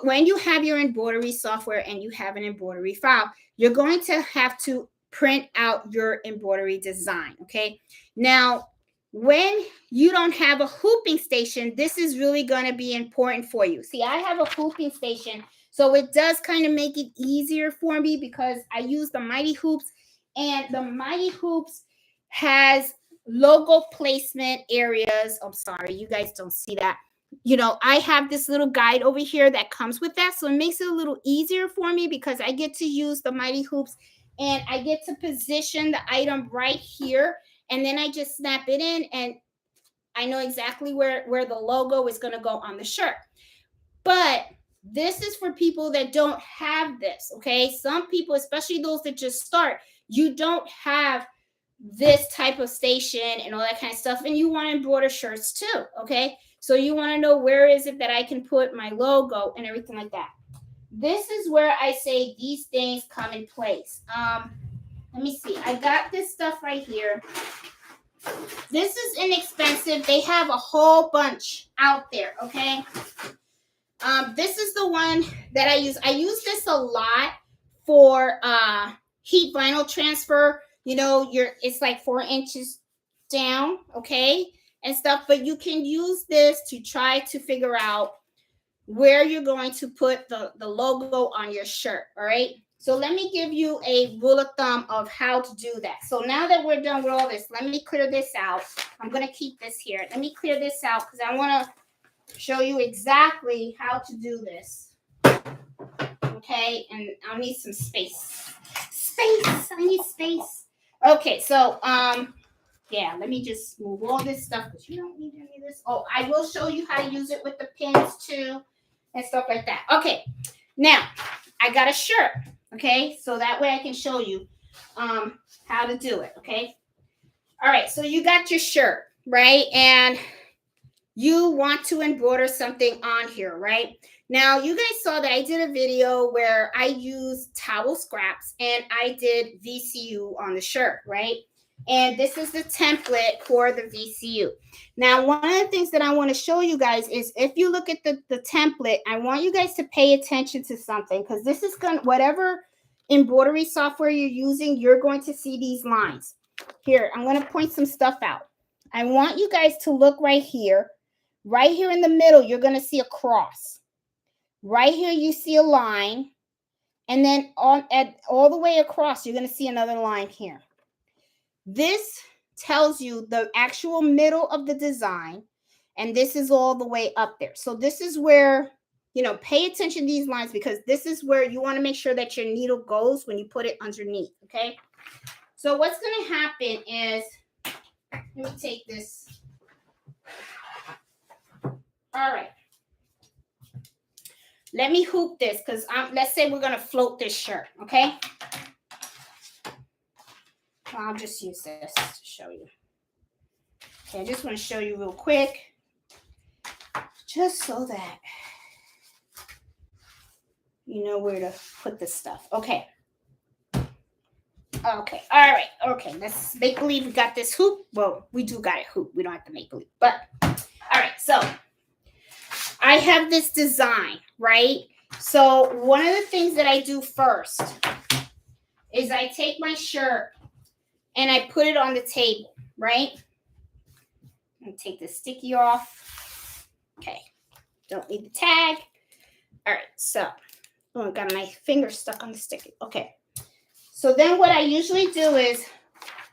When you have your embroidery software and you have an embroidery file, you're going to have to print out your embroidery design. Okay. Now, when you don't have a hooping station, this is really going to be important for you. See, I have a hooping station, so it does kind of make it easier for me because I use the Mighty Hoops, and the Mighty Hoops has logo placement areas. I'm sorry, you guys don't see that. I have this little guide over here that comes with that. So it makes it a little easier for me because I get to use the Mighty Hoops and I get to position the item right here. And then I just snap it in and I know exactly where the logo is going to go on the shirt. But this is for people that don't have this. Okay. Some people, especially those that just start, you don't have this type of station and all that kind of stuff. And you want to embroider shirts too. Okay. So you want to know where is it that I can put my logo and everything like that. This is where I say these things come in place. Let me see. I got this stuff right here. This is inexpensive. They have a whole bunch out there. Okay. This is the one that I use. I use this a lot for heat vinyl transfer. It's like 4 inches down. Okay. And stuff, but you can use this to try to figure out where you're going to put the logo on your shirt. All right. So let me give you a rule of thumb of how to do that. So now that we're done with all this, let me clear this out. I'm going to keep this here. Let me clear this out because I want to show you exactly how to do this. Okay. And I'll need some space. I need space. Okay. So, yeah, let me just move all this stuff because you don't need any of this. Oh, I will show you how to use it with the pins too. and stuff like that. Okay, now I got a shirt. Okay, so that way I can show you how to do it. Okay, all right, so you got your shirt, right? And you want to embroider something on here, right? Now, you guys saw that I did a video where I used towel scraps and I did VCU on the shirt, right? And this is the template for the VCU. Now, one of the things that I want to show you guys is if you look at the template, I want you guys to pay attention to something because this is going to, whatever embroidery software you're using, you're going to see these lines. Here, I'm going to point some stuff out. I want you guys to look right here. Right here in the middle, you're going to see a cross. Right here, you see a line. And then all the way across, you're going to see another line here. This tells you the actual middle of the design. And this is all the way up there. So this is where, pay attention to these lines because this is where you want to make sure that your needle goes when you put it underneath. Okay. So what's going to happen is, let me take this. All right. Let me hoop this because let's say we're going to float this shirt, okay? I'll just use this to show you. Okay, I just want to show you real quick. Just so that you know where to put this stuff. Okay. Okay. All right. Okay. Let's make believe we got this hoop. Well, we do got a hoop. We don't have to make believe. But, all right. So, I have this design, right? So one of the things that I do first is I take my shirt and I put it on the table, right? And take the sticky off. Okay. Don't need the tag. All right. So, I got my finger stuck on the sticky. Okay. So then what I usually do is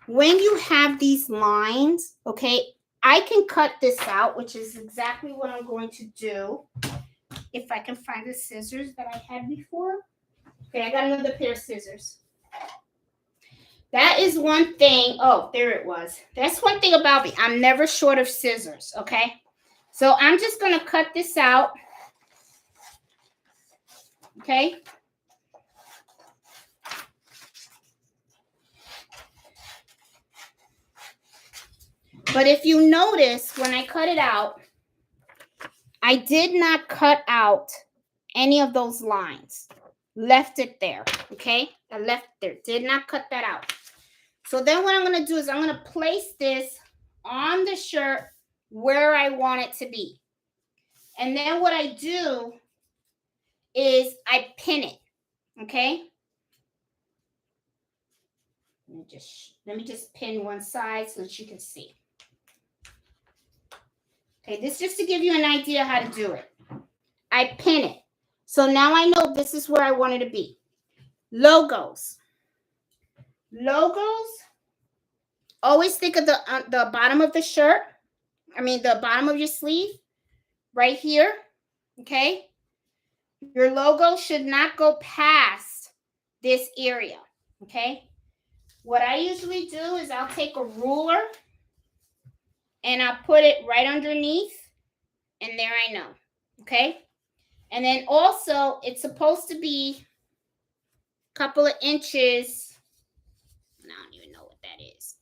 when you have these lines, okay, I can cut this out, which is exactly what I'm going to do. If I can find the scissors that I had before. Okay, I got another pair of scissors. That is one thing. Oh, there it was. That's one thing about me. I'm never short of scissors, okay? So I'm just going to cut this out. Okay? But if you notice, when I cut it out, I did not cut out any of those lines. Left it there, okay? I left it there. Did not cut that out. So then what I'm going to do is I'm going to place this on the shirt where I want it to be. And then what I do is I pin it, okay? Let me just pin one side so that you can see. Okay, this is just to give you an idea how to do it. I pin it. So now I know this is where I want it to be. Logos. Logos. Always think of the bottom of the shirt. The bottom of your sleeve. Right here. Okay. Your logo should not go past this area. Okay. What I usually do is I'll take a ruler and I'll put it right underneath. And there I know. Okay. And then also, it's supposed to be a couple of inches. I don't even know what that is.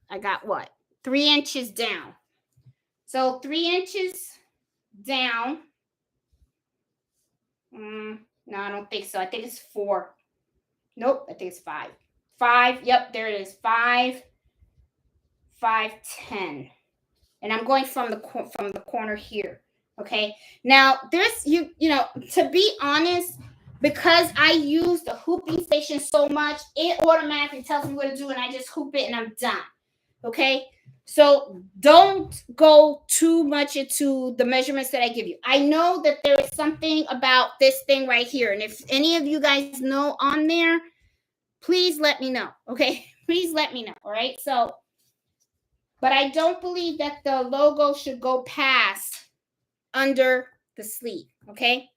I got what? 3 inches down. So 3 inches down. No, I don't think so. I think it's 4. Nope, I think it's 5. 5. Yep, there it is. 5, 5, 10. And I'm going from the corner here. Okay. Now, there's to be honest, because I use the hooping station so much, it automatically tells me what to do, and I just hoop it and I'm done. Okay. So don't go too much into the measurements that I give you. I know that there is something about this thing right here. And if any of you guys know on there, please let me know. Okay. Please let me know. All right. So, but I don't believe that the logo should go past under the sleeve, okay?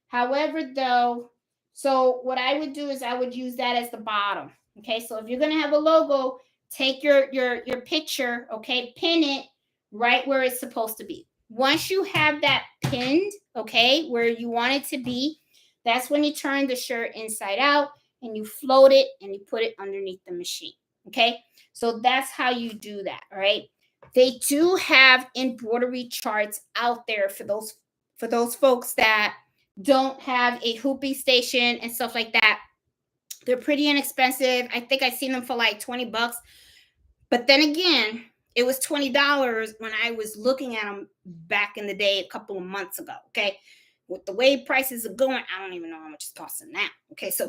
However, though, so what I would do is I would use that as the bottom, okay? So if you're going to have a logo, take your picture, okay, pin it right where it's supposed to be. Once you have that pinned, okay, where you want it to be, that's when you turn the shirt inside out and you float it and you put it underneath the machine. Okay, so that's how you do that. All right. They do have embroidery charts out there for those folks that don't have a hooping station and stuff like that. They're pretty inexpensive. I think I've seen them for like $20. But then again, it was $20 when I was looking at them back in the day a couple of months ago. Okay. With the way prices are going, I don't even know how much it's costing now. Okay. So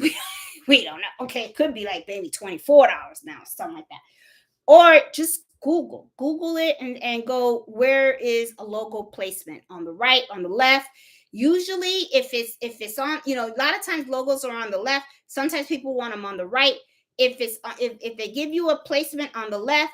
we don't know. Okay. It could be like maybe $24 now, something like that. Or just Google it and go, where is a logo placement? On the right, on the left. Usually if it's on, a lot of times logos are on the left. Sometimes people want them on the right. If they give you a placement on the left,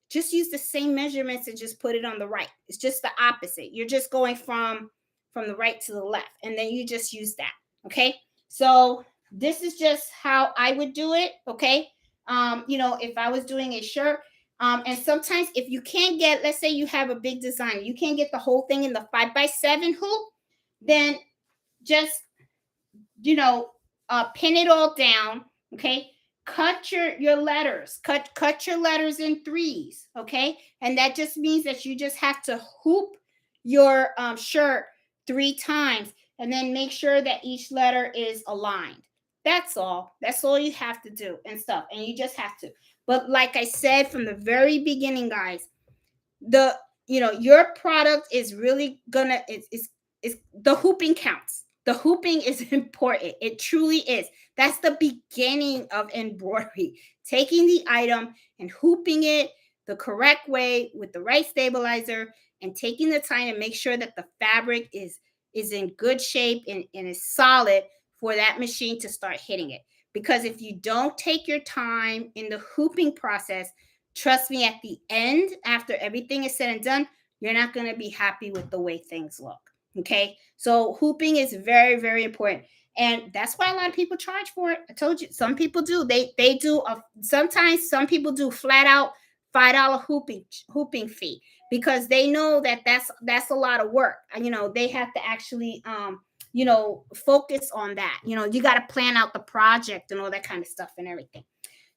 just use the same measurements and just put it on the right. It's just the opposite. You're just going from the right to the left, and then you just use that. Okay. So this is just how I would do it. Okay. If I was doing a shirt, and sometimes if you can't get, let's say you have a big design, you can't get the whole thing in the 5x7 hoop, then just, pin it all down. Okay. Cut your letters, cut your letters in threes. Okay. And that just means that you just have to hoop your shirt 3 times and then make sure that each letter is aligned. That's all you have to do and stuff. And you just have to. But like I said from the very beginning, guys, your product is really gonna, it's the hooping counts. The hooping is important. It truly is. That's the beginning of embroidery. Taking the item and hooping it the correct way with the right stabilizer and taking the time to make sure that the fabric is in good shape and is solid for that machine to start hitting it. Because if you don't take your time in the hooping process, trust me, at the end, after everything is said and done, you're not going to be happy with the way things look. Okay. So hooping is very, very important. And that's why a lot of people charge for it. I told you, some people do. They do sometimes some people do flat out $5 hooping fee because they know that that's a lot of work. They have to actually focus on that. You got to plan out the project and all that kind of stuff and everything.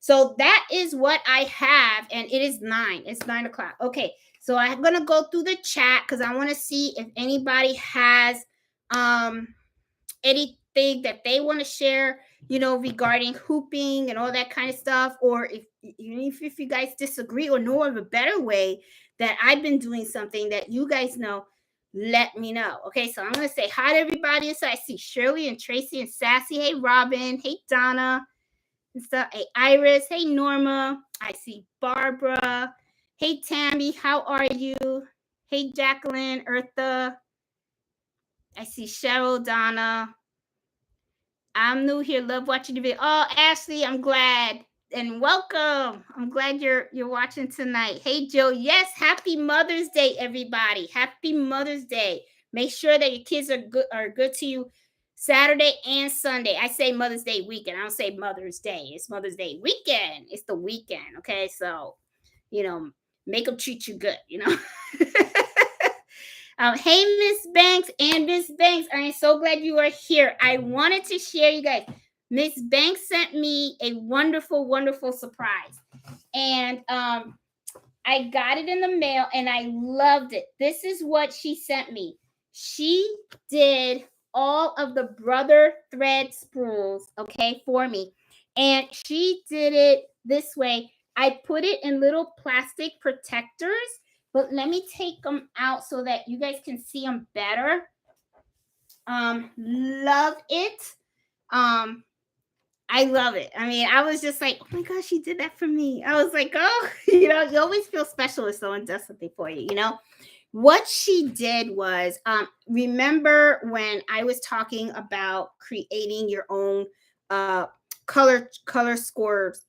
So that is what I have, and it is 9. It's 9 o'clock. Okay, so I'm gonna go through the chat because I want to see if anybody has anything that they want to share, regarding hooping and all that kind of stuff, or if you guys disagree or know of a better way that I've been doing something that you guys know, let me know. Okay, so I'm gonna say hi to everybody. So I see Shirley and Tracy and Sassy. Hey, Robin. Hey, Donna. And stuff. Hey, Iris. Hey, Norma. I see Barbara. Hey, Tammy. How are you? Hey, Jacqueline, Eartha. I see Cheryl, Donna. I'm new here. Love watching the video. Oh, Ashley, I'm glad. And welcome. I'm glad you're watching tonight. Hey, Joe. Yes, happy Mother's Day, everybody. Happy Mother's Day. Make sure that your kids are good to you Saturday and Sunday. I say Mother's Day weekend. I don't say Mother's Day. It's Mother's Day weekend. It's the weekend. Okay. So, make them treat you good, Hey, Miss Banks and Miss Banks. I am so glad you are here. I wanted to share you guys. Miss Banks sent me a wonderful, wonderful surprise. And I got it in the mail and I loved it. This is what she sent me. She did all of the brother thread spools, okay, for me. And she did it this way. I put it in little plastic protectors, but let me take them out so that you guys can see them better. Love it. I love it. I mean, I was just like, oh my gosh, she did that for me. I was like, oh, you always feel special if someone does something for you, What she did was, remember when I was talking about creating your own color scores,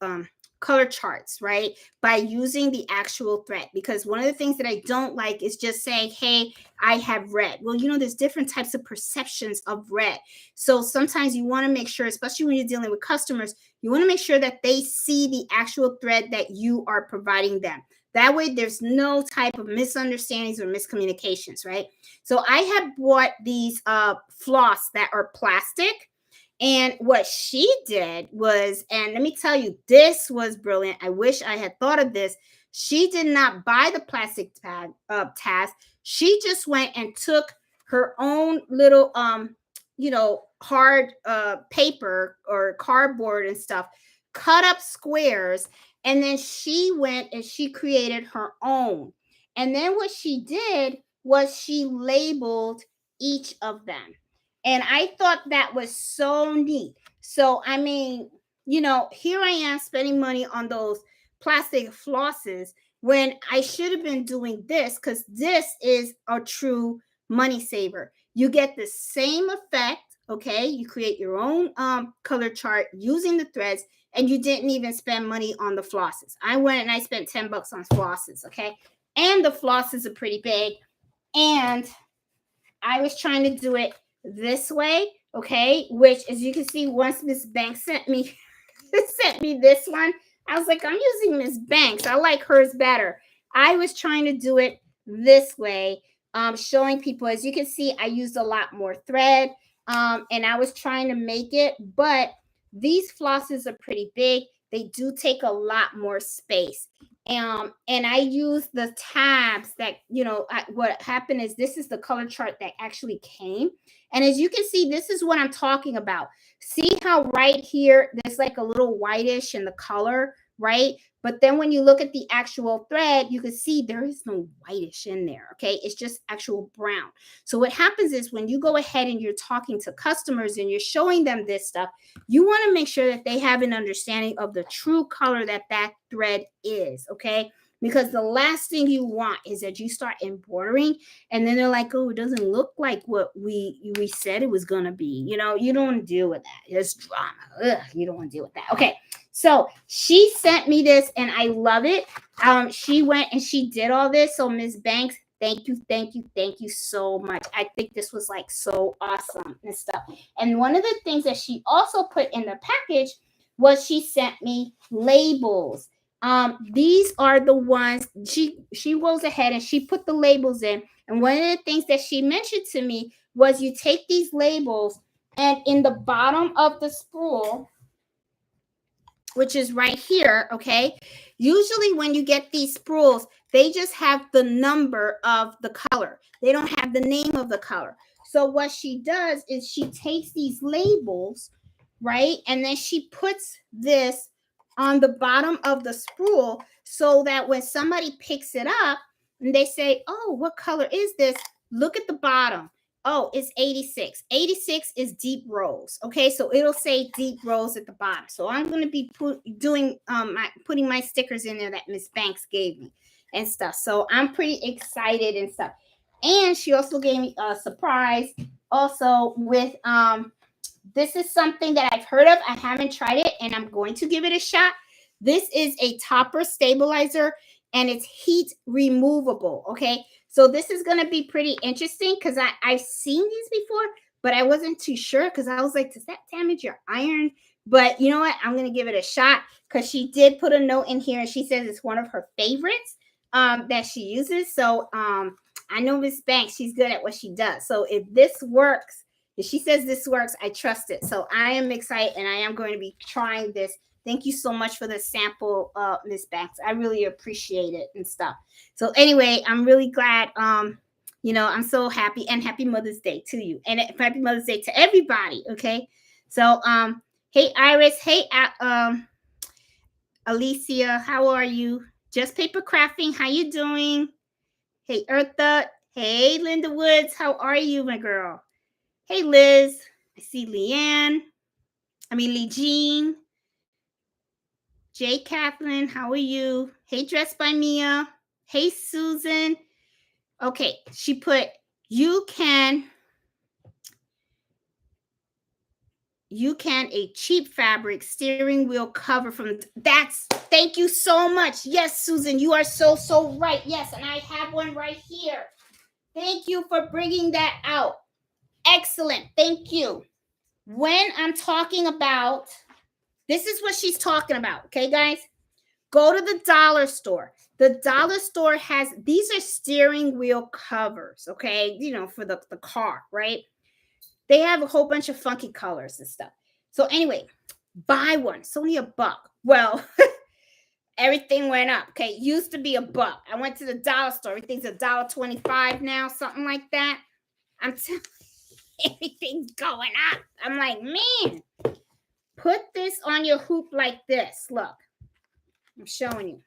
color charts, right? By using the actual thread. Because one of the things that I don't like is just saying, hey, I have red. Well, there's different types of perceptions of red. So sometimes you want to make sure, especially when you're dealing with customers, you want to make sure that they see the actual thread that you are providing them. That way there's no type of misunderstandings or miscommunications, right? So I had bought these floss that are plastic. And what she did was, and let me tell you, this was brilliant. I wish I had thought of this. She did not buy the plastic tabs. She just went and took her own little hard paper or cardboard and stuff, cut up squares, and then she went and she created her own. And then what she did was she labeled each of them. And I thought that was so neat. So, I mean, here I am spending money on those plastic flosses when I should have been doing this, because this is a true money saver. You get the same effect, okay? You create your own color chart using the threads, and you didn't even spend money on the flosses. I went and I spent $10 on flosses, okay? And the flosses are pretty big. And I was trying to do it this way, okay? Which, as you can see, once Miss Banks sent me this one, I was like, I'm using Miss Banks. I like hers better. I was trying to do it this way, showing people. As you can see, I used a lot more thread, and I was trying to make it, but these flosses are pretty big. They do take a lot more space. And I use the tabs that, what happened is this is the color chart that actually came. And as you can see, this is what I'm talking about. See how right here, there's like a little whitish in the color, right? But then when you look at the actual thread, you can see there is no whitish in there, okay? It's just actual brown. So what happens is when you go ahead and you're talking to customers and you're showing them this stuff, you want to make sure that they have an understanding of the true color that thread is, okay? Because the last thing you want is that you start embroidering and then they're like, oh, it doesn't look like what we said it was going to be. You don't want to deal with that. It's drama. Ugh, you don't want to deal with that. Okay. So she sent me this and I love it. She went and she did all this. So Ms. Banks, thank you so much. I think this was like so awesome and stuff. And one of the things that she also put in the package was she sent me labels. These are the ones she goes ahead and she put the labels in. And one of the things that she mentioned to me was you take these labels and in the bottom of the spool, which is right here, okay? Usually when you get these spools, they just have the number of the color. They don't have the name of the color. So what she does is she takes these labels, right? And then she puts this on the bottom of the spool so that when somebody picks it up and they say, oh, what color is this? Look at the bottom. Oh, it's 86. 86 is deep rose. Okay, so it'll say deep rose at the bottom. So I'm going to be putting my stickers in there that Miss Banks gave me and stuff. So I'm pretty excited and stuff. And she also gave me a surprise also with this is something that I've heard of. I haven't tried it and I'm going to give it a shot. This is a topper stabilizer and it's heat removable. Okay. So this is going to be pretty interesting because I've seen these before, but I wasn't too sure because I was like, does that damage your iron? But you know what? I'm going to give it a shot because she did put a note in here and she says it's one of her favorites that she uses. So I know Miss Banks, she's good at what she does. So if this works, if she says this works, I trust it. So I am excited and I am going to be trying this. Thank you so much for the sample, Miss Banks. I really appreciate it and stuff. So anyway, I'm really glad. I'm so happy and happy Mother's Day to you and happy Mother's Day to everybody. Okay. So, hey, Iris. Hey, Alicia. How are you? Just Paper Crafting. How you doing? Hey, Eartha. Hey, Linda Woods. How are you, my girl? Hey, Liz. I see Lee Jean. Jay Kathleen, how are you? Hey, Dressed by Mia. Hey, Susan. Okay, she put, you can a cheap fabric steering wheel cover from, thank you so much. Yes, Susan, you are so right. Yes, and I have one right here. Thank you for bringing that out. Excellent, thank you. When I'm talking about, this is what she's talking about, okay, guys? Go to the dollar store. The dollar store has, these are steering wheel covers, okay? You know, for the car, right? They have a whole bunch of funky colors and stuff. So anyway, buy one. It's only $1. Well, everything went up. Okay, used to be $1. I went to the dollar store. Everything's $1.25 now, something like that. I'm telling you, everything's going up. I'm like, man, put this on your hoop like this. Look, I'm showing you.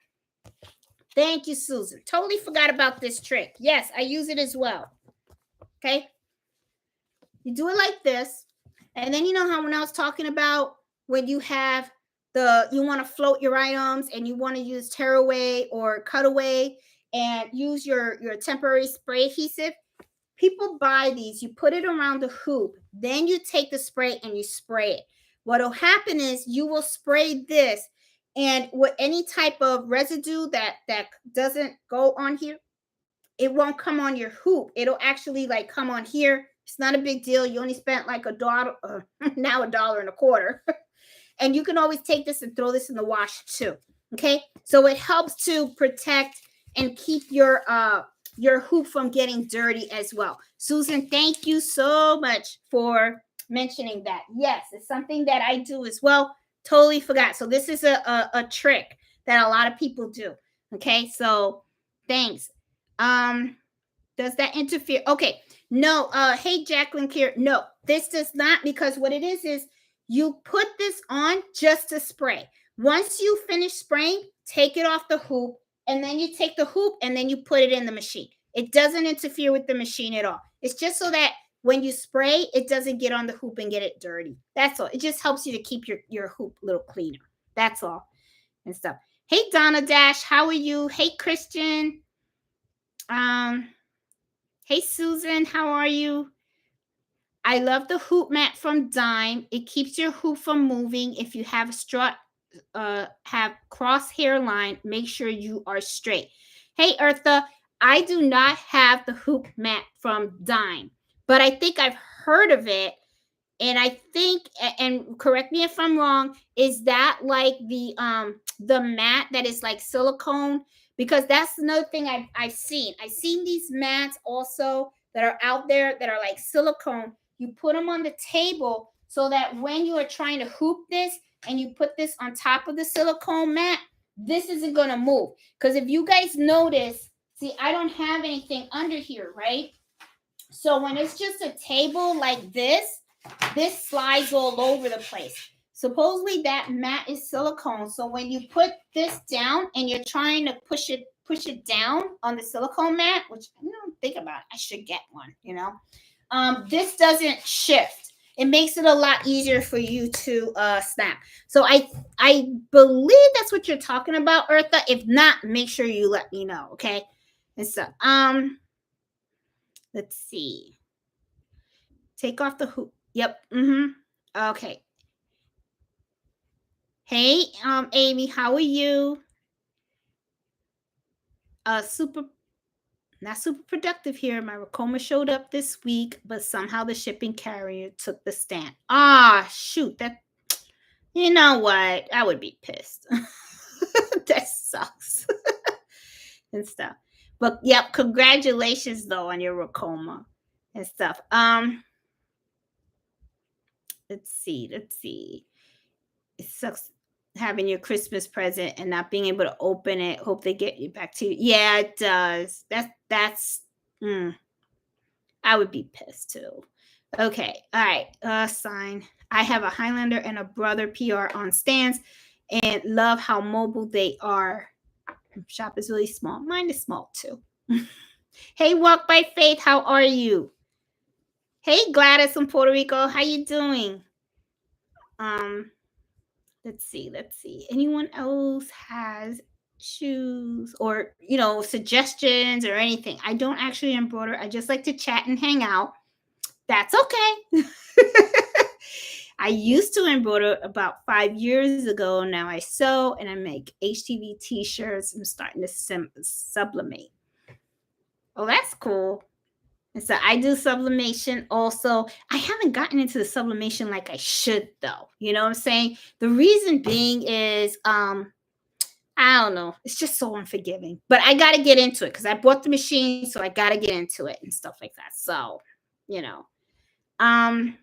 Thank you, Susan. Totally forgot about this trick. Yes, I use it as well. Okay, you do it like this, and then you know how when I was talking about when you have you want to float your items and you want to use tearaway or cutaway and use your temporary spray adhesive. People buy these, you put it around the hoop, then you take the spray and you spray it. What'll happen is you will spray this, and with any type of residue that doesn't go on here, it won't come on your hoop. It'll actually like come on here. It's not a big deal. You only spent like $1, now $1.25. And you can always take this and throw this in the wash too. Okay, so it helps to protect and keep your hoop from getting dirty as well. Susan, thank you so much for mentioning that. Yes, it's something that I do as well. Totally forgot. So this is a trick that a lot of people do. Okay, so thanks. Does that interfere? Okay, no. Hey, Jacqueline here. No, this does not, because what it is you put this on just to spray. Once you finish spraying, take it off the hoop, and then you take the hoop and then you put it in the machine. It doesn't interfere with the machine at all. It's just so that when you spray, it doesn't get on the hoop and get it dirty. That's all. It just helps you to keep your hoop a little cleaner. That's all and stuff. Hey, Donna Dash, how are you? Hey, Christian. Hey, Susan, how are you? I love the hoop mat from Dime. It keeps your hoop from moving. If you have a strut, have cross hairline, make sure you are straight. Hey, Eartha, I do not have the hoop mat from Dime, but I think I've heard of it. And I think, and correct me if I'm wrong, is that like the mat that is like silicone? Because that's another thing I've seen. I've seen these mats also that are out there that are like silicone. You put them on the table so that when you are trying to hoop this and you put this on top of the silicone mat, this isn't going to move. Because if you guys notice, see, I don't have anything under here, right? So when it's just a table like this slides all over the place. Supposedly that mat is silicone. So when you put this down and you're trying to push it down on the silicone mat, which I don't think about, I should get one, this doesn't shift. It makes it a lot easier for you to snap. So I believe that's what you're talking about, Eartha. If not, make sure you let me know, okay? And so, let's see. Take off the hoop. Yep. Okay. Hey, Amy, how are you? Not super productive here. My Racoma showed up this week, but somehow the shipping carrier took the stand. Shoot. You know what? I would be pissed. That sucks. And stuff. But yep, congratulations though on your Racoma and stuff. Let's see. It sucks having your Christmas present and not being able to open it. Hope they get you back to you. Yeah, it does. That's I would be pissed too. Okay. All right. Sign. I have a Highlander and a Brother PR on stands and love how mobile they are. Shop is really small. Mine is small too. Hey, Walk by Faith, how are you? Hey, Gladys from Puerto Rico, how you doing? Let's see. Anyone else has shoes or, suggestions or anything? I don't actually embroider. I just like to chat and hang out. That's okay. I used to embroider about 5 years ago. Now I sew and I make HTV t-shirts. I'm starting to sublimate. Oh, that's cool. And so I do sublimation also. I haven't gotten into the sublimation like I should, though. You know what I'm saying? The reason being is I I don't know. It's just so unforgiving. But I got to get into it because I bought the machine, so I got to get into it and stuff like that. So, you know, um,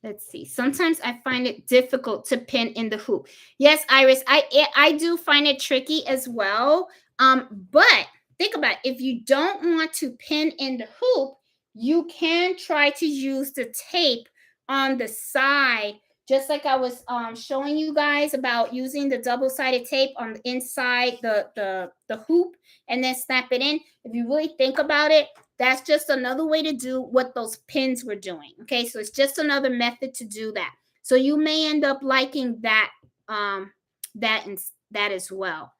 let's see. Sometimes I find it difficult to pin in the hoop. Yes, Iris, I do find it tricky as well. But think about it. If you don't want to pin in the hoop, you can try to use the tape on the side, just like I was showing you guys about using the double-sided tape on the inside the hoop and then snap it in. If you really think about it, that's just another way to do what those pins were doing. Okay, so it's just another method to do that. So you may end up liking that that as well.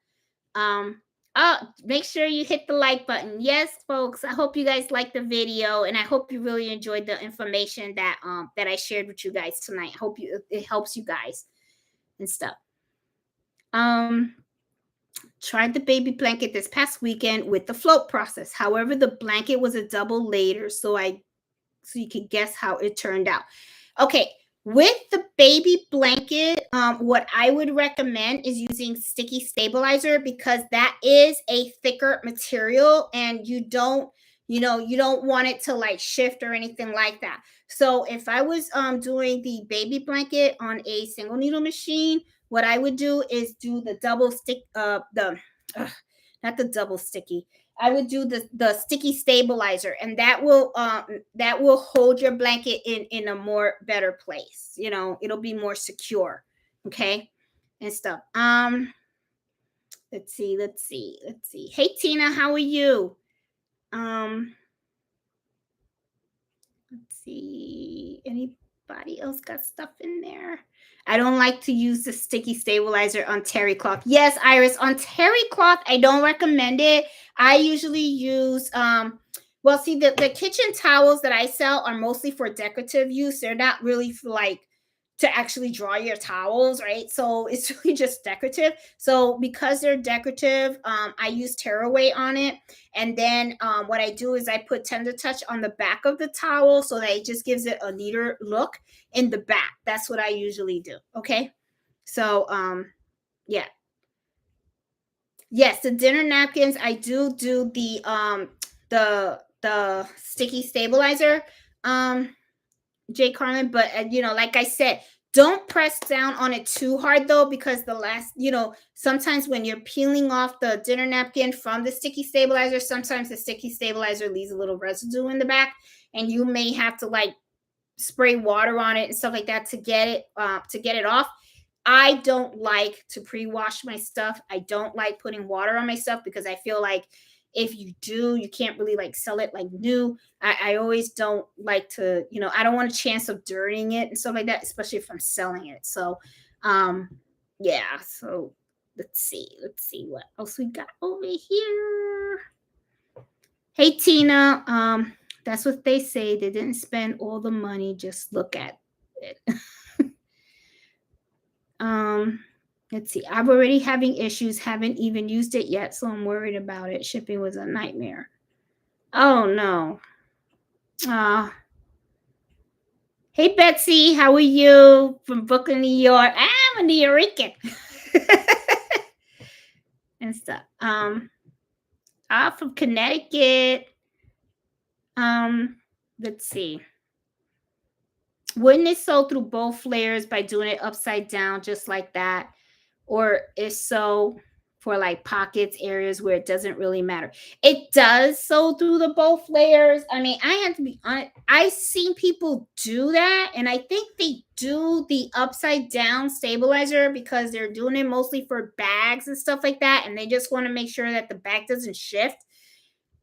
Make sure you hit the like button. Yes, folks, I hope you guys liked the video, and I hope you really enjoyed the information that I shared with you guys tonight. I hope it helps you guys and stuff. Tried the baby blanket this past weekend with the float process. However, the blanket was a double layer, so you can guess how it turned out. Okay, with the baby blanket, what I would recommend is using sticky stabilizer because that is a thicker material, and you don't want it to like shift or anything like that. So if I was doing the baby blanket on a single needle machine, what I would do is do the double stick, not the double sticky. I would do the sticky stabilizer, and that will hold your blanket in a more better place. You know, it'll be more secure, okay, and stuff. Let's see. Hey Tina, how are you? Let's see. Anybody else got stuff in there? I don't like to use the sticky stabilizer on terry cloth. Yes, Iris, on terry cloth, I don't recommend it. I usually use well, see, the kitchen towels that I sell are mostly for decorative use. They're not really for like to actually draw your towels, right? So it's really just decorative. So because they're decorative, I use tearaway on it. And then what I do is I put Tender Touch on the back of the towel so that it just gives it a neater look in the back. That's what I usually do. Okay. So yeah. Yes, the dinner napkins, I do the sticky stabilizer. Jay Carmen, but like I said, don't press down on it too hard though, because sometimes when you're peeling off the dinner napkin from the sticky stabilizer, sometimes the sticky stabilizer leaves a little residue in the back, and you may have to like spray water on it and stuff like that to get it off. I don't like to pre-wash my stuff. I don't like putting water on my stuff because I feel like if you do, you can't really like sell it like new. I always don't like to, I don't want a chance of dirtying it and stuff like that, especially if I'm selling it. So, yeah. So let's see what else we got over here. Hey Tina, that's what they say. They didn't spend all the money. Just look at it. Let's see. I'm already having issues. Haven't even used it yet, so I'm worried about it. Shipping was a nightmare. Oh no. Hey Betsy, how are you? From Brooklyn, New York. I'm a New Yorican. And stuff. From Connecticut. Let's see. Wouldn't it sew through both layers by doing it upside down just like that? Or is so for like pockets, areas where it doesn't really matter? It does sew through the both layers. I mean, I have to be honest. I've seen people do that, and I think they do the upside down stabilizer because they're doing it mostly for bags and stuff like that, and they just want to make sure that the bag doesn't shift.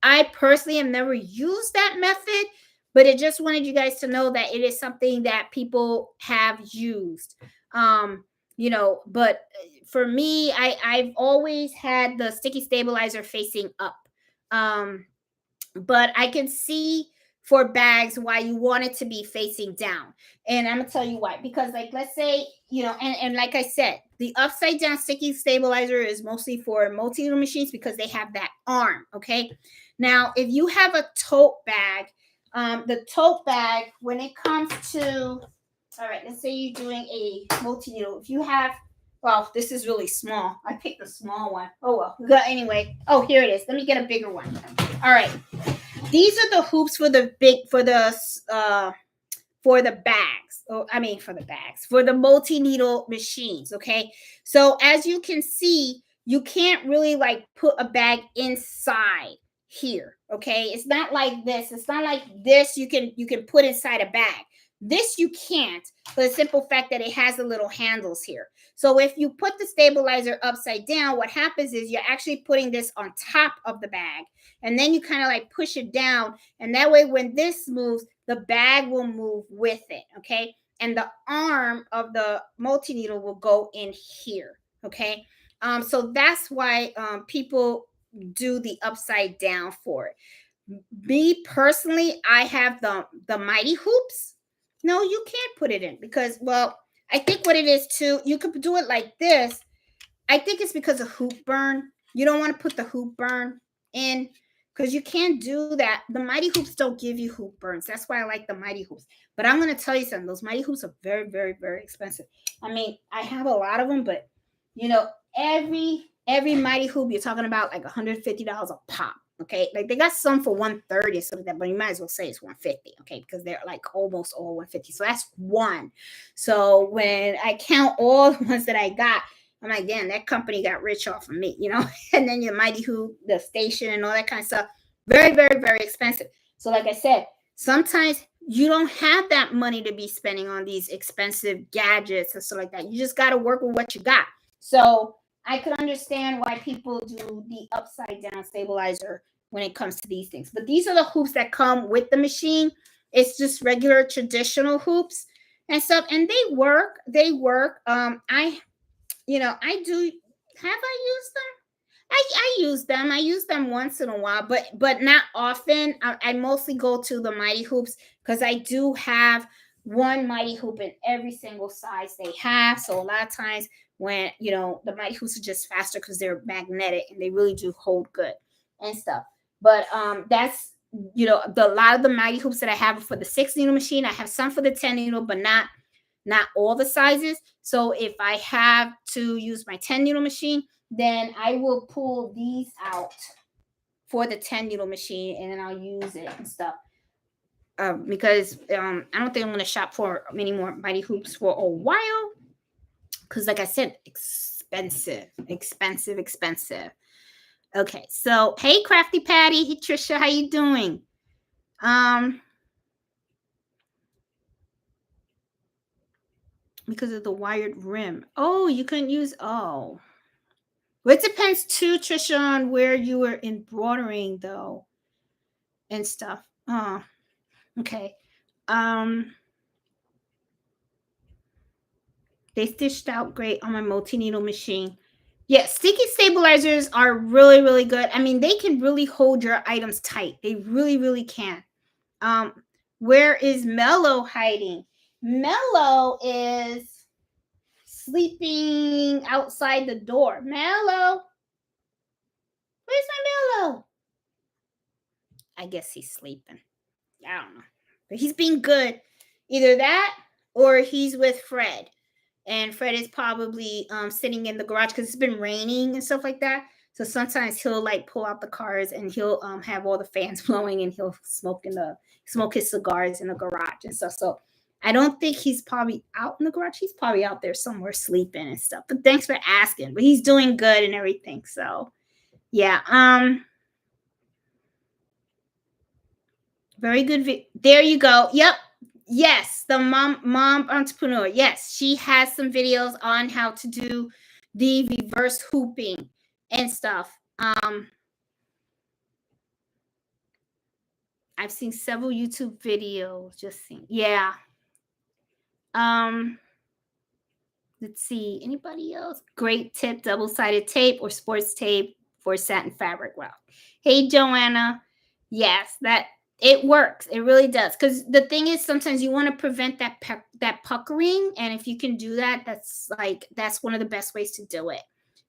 I personally have never used that method, but I just wanted you guys to know that it is something that people have used. But for me, I've always had the sticky stabilizer facing up. But I can see for bags why you want it to be facing down. And I'm gonna tell you why. Because like let's say, and like I said, the upside down sticky stabilizer is mostly for multi-needle machines because they have that arm. Okay. Now, if you have a tote bag, the tote bag, when it comes to, all right, let's say you're doing a multi-needle. If you have Well, this is really small. I picked the small one. Oh well. But anyway. Oh, here it is. Let me get a bigger one. All right. These are the hoops for the bags. Oh, I mean for the bags. For the multi-needle machines. Okay. So as you can see, you can't really like put a bag inside here. Okay. It's not like this. It's not like this you can put inside a bag. This you can't, for the simple fact that it has the little handles here. So if you put the stabilizer upside down, what happens is you're actually putting this on top of the bag. And then you kind of like push it down. And that way, when this moves, the bag will move with it. Okay. And the arm of the multi-needle will go in here. Okay. So that's why people do the upside down for it. Me personally, I have the mighty hoops. No, you can't put it in because, well, I think what it is too, you could do it like this. I think it's because of hoop burn. You don't want to put the hoop burn in because you can't do that. The mighty hoops don't give you hoop burns. That's why I like the mighty hoops. But I'm going to tell you something. Those mighty hoops are very, very, very expensive. I mean, I have a lot of them, but you know, every mighty hoop you're talking about like $150 a pop. Okay, like they got some for 130 or something like that, but you might as well say it's 150. Okay, because they're like almost all 150. So that's one. So when I count all the ones that I got, I'm like, damn, that company got rich off of me, you know. And then your mighty hoop, the station, and all that kind of stuff, very, very, very expensive. So like I said, sometimes you don't have that money to be spending on these expensive gadgets and stuff like that. You just got to work with what you got. So I could understand why people do the upside down stabilizer when it comes to these things. But these are the hoops that come with the machine. It's just regular traditional hoops and stuff. And they work. They work. I do. Have I used them? I use them. I use them once in a while, but not often. I mostly go to the mighty hoops because I do have one mighty hoop in every single size they have. So a lot of times when the mighty hoops are just faster because they're magnetic and they really do hold good and stuff. But that's a lot of the mighty hoops that I have for the 6-needle machine. I have some for the 10-needle, but not all the sizes. So if I have to use my 10-needle machine, then I will pull these out for the 10-needle machine and then I'll use it and stuff. Because I don't think I'm going to shop for many more mighty hoops for a while. Because like I said, expensive. Okay, so hey, Crafty Patty. Hey, Trisha, how you doing? Because of the wired rim. Oh, you couldn't use, well, it depends too, Trisha, on where you were embroidering though and stuff. Oh, okay. They stitched out great on my multi-needle machine. Yeah, sticky stabilizers are really, really good. I mean, they can really hold your items tight. They really, really can. Where is Mello hiding? Mello is sleeping outside the door. Mello, where's my Mello? I guess he's sleeping. I don't know. But he's being good. Either that or he's with Fred. And Fred is probably sitting in the garage because it's been raining and stuff like that. So sometimes he'll like pull out the cars and he'll have all the fans blowing and he'll smoke his cigars in the garage and stuff. So I don't think he's probably out in the garage. He's probably out there somewhere sleeping and stuff. But thanks for asking. But he's doing good and everything. So yeah. Very good. There you go. Yep. Yes, the mom entrepreneur. Yes, she has some videos on how to do the reverse hooping and stuff. I've seen several YouTube videos. Yeah. Let's see. Anybody else? Great tip: double-sided tape or sports tape for satin fabric. Wow. Hey, Joanna. Yes, that. It works. It really does. Because the thing is, sometimes you want to prevent that puckering. And if you can do that, that's one of the best ways to do it.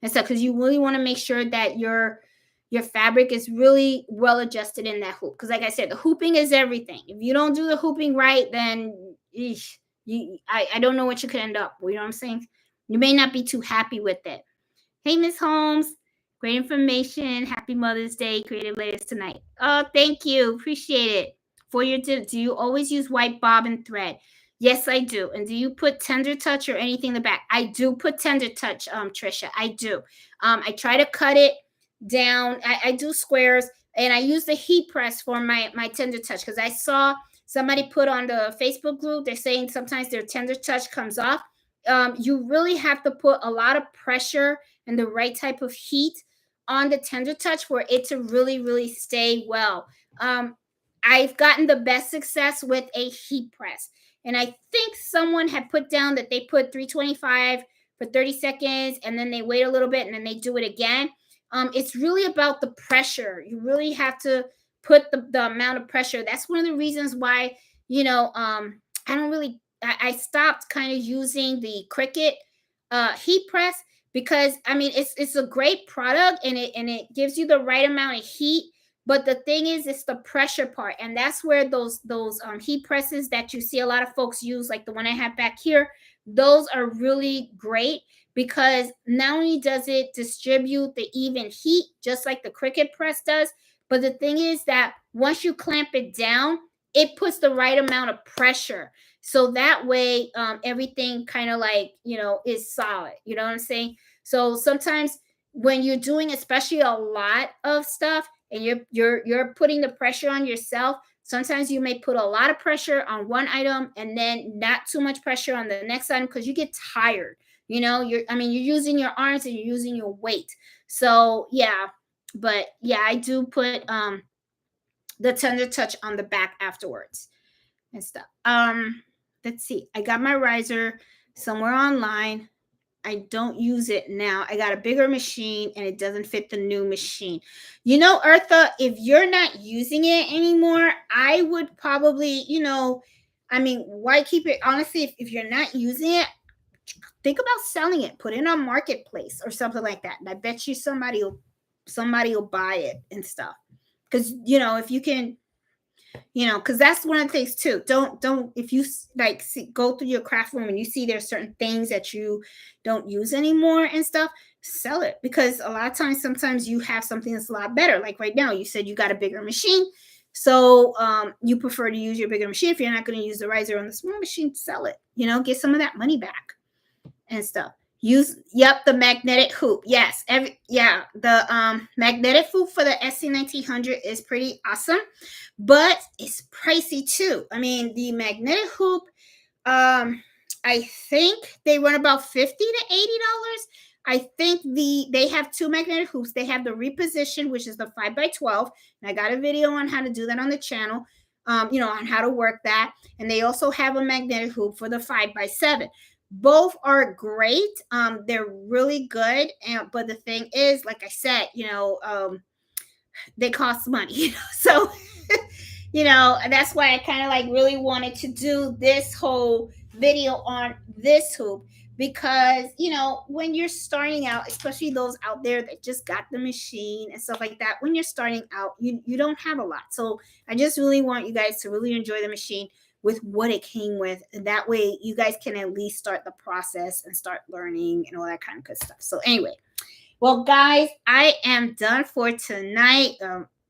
And so, because you really want to make sure that your fabric is really well adjusted in that hoop. Because like I said, the hooping is everything. If you don't do the hooping right, then I don't know what you could end up. You know what I'm saying? You may not be too happy with it. Hey, Miss Holmes. Great information. Happy Mother's Day. Creative latest tonight. Oh, thank you. Appreciate it. For your do you always use white bobbin thread? Yes, I do. And do you put tender touch or anything in the back? I do put tender touch, Trisha. I do. I try to cut it down. I do squares, and I use the heat press for my tender touch because I saw somebody put on the Facebook group. They're saying sometimes their tender touch comes off. You really have to put a lot of pressure and the right type of heat on the tender touch for it to really, really stay well. Um, I've gotten the best success with a heat press. And I think someone had put down that they put 325 for 30 seconds and then they wait a little bit and then they do it again. It's really about the pressure. You really have to put the amount of pressure. That's one of the reasons why, I don't really, I stopped kind of using the Cricut heat press because I mean it's a great product and it gives you the right amount of heat. But the thing is, it's the pressure part, and that's where those heat presses that you see a lot of folks use, like the one I have back here, those are really great because not only does it distribute the even heat, just like the Cricut press does, but the thing is that once you clamp it down, it puts the right amount of pressure. So that way, everything kind of like, is solid. You know what I'm saying? So sometimes when you're doing especially a lot of stuff and you're putting the pressure on yourself, sometimes you may put a lot of pressure on one item and then not too much pressure on the next item because you get tired. You're using your arms and you're using your weight. So yeah, but yeah, I do put the tender touch on the back afterwards and stuff. Let's see. I got my riser somewhere online. I don't use it now. I got a bigger machine and it doesn't fit the new machine. Eartha, if you're not using it anymore, I would probably, why keep it? Honestly, if you're not using it, think about selling it. Put it on Marketplace or something like that. And I bet you somebody will buy it and stuff. Because, if you can, because that's one of the things too. Don't if you go through your craft room and you see there's certain things that you don't use anymore and stuff, sell it, because a lot of times sometimes you have something that's a lot better. Like right now you said you got a bigger machine, so you prefer to use your bigger machine. If you're not going to use the riser on the small machine, sell it, get some of that money back and stuff. The magnetic hoop. Yes, the magnetic hoop for the SC1900 is pretty awesome, but it's pricey too. I mean, the magnetic hoop, I think they run about $50 to $80. I think they have two magnetic hoops. They have the reposition, which is the 5x12, and I got a video on how to do that on the channel. On how to work that, and they also have a magnetic hoop for the 5x7. Both are great. They're really good. But the thing is, like I said, they cost money. So, that's why I kind of like really wanted to do this whole video on this hoop because, when you're starting out, especially those out there that just got the machine and stuff like that, when you're starting out, you don't have a lot. So I just really want you guys to really enjoy the machine with what it came with. And that way you guys can at least start the process and start learning and all that kind of good stuff. So anyway, well, guys, I am done for tonight.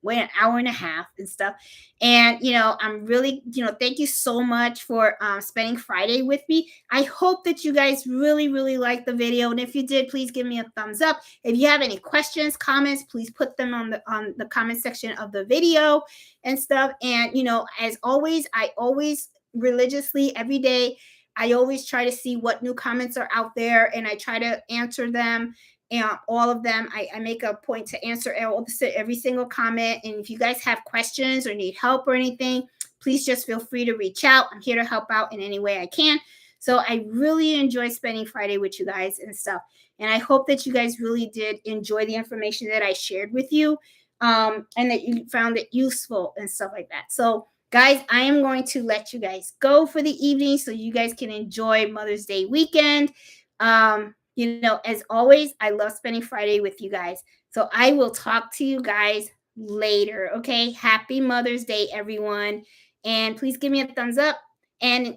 Wait an hour and a half and stuff. And, I'm really, thank you so much for spending Friday with me. I hope that you guys really, really liked the video. And if you did, please give me a thumbs up. If you have any questions, comments, please put them on the comment section of the video and stuff. And, as always, I always religiously every day, I always try to see what new comments are out there and I try to answer them. And all of them, I make a point to answer every single comment. And if you guys have questions or need help or anything, please just feel free to reach out. I'm here to help out in any way I can. So I really enjoy spending Friday with you guys and stuff. And I hope that you guys really did enjoy the information that I shared with you and that you found it useful and stuff like that. So guys, I am going to let you guys go for the evening so you guys can enjoy Mother's Day weekend. As always, I love spending Friday with you guys. So I will talk to you guys later. Okay. Happy Mother's Day, everyone. And please give me a thumbs up. And,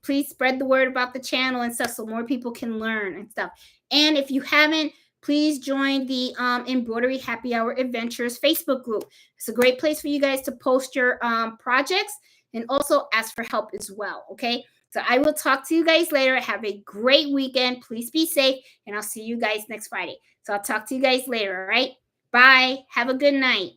please spread the word about the channel and stuff so more people can learn and stuff. And if you haven't, please join the Embroidery Happy Hour Adventures Facebook group. It's a great place for you guys to post your projects and also ask for help as well. Okay. So I will talk to you guys later. Have a great weekend. Please be safe. And I'll see you guys next Friday. So I'll talk to you guys later. All right. Bye. Have a good night.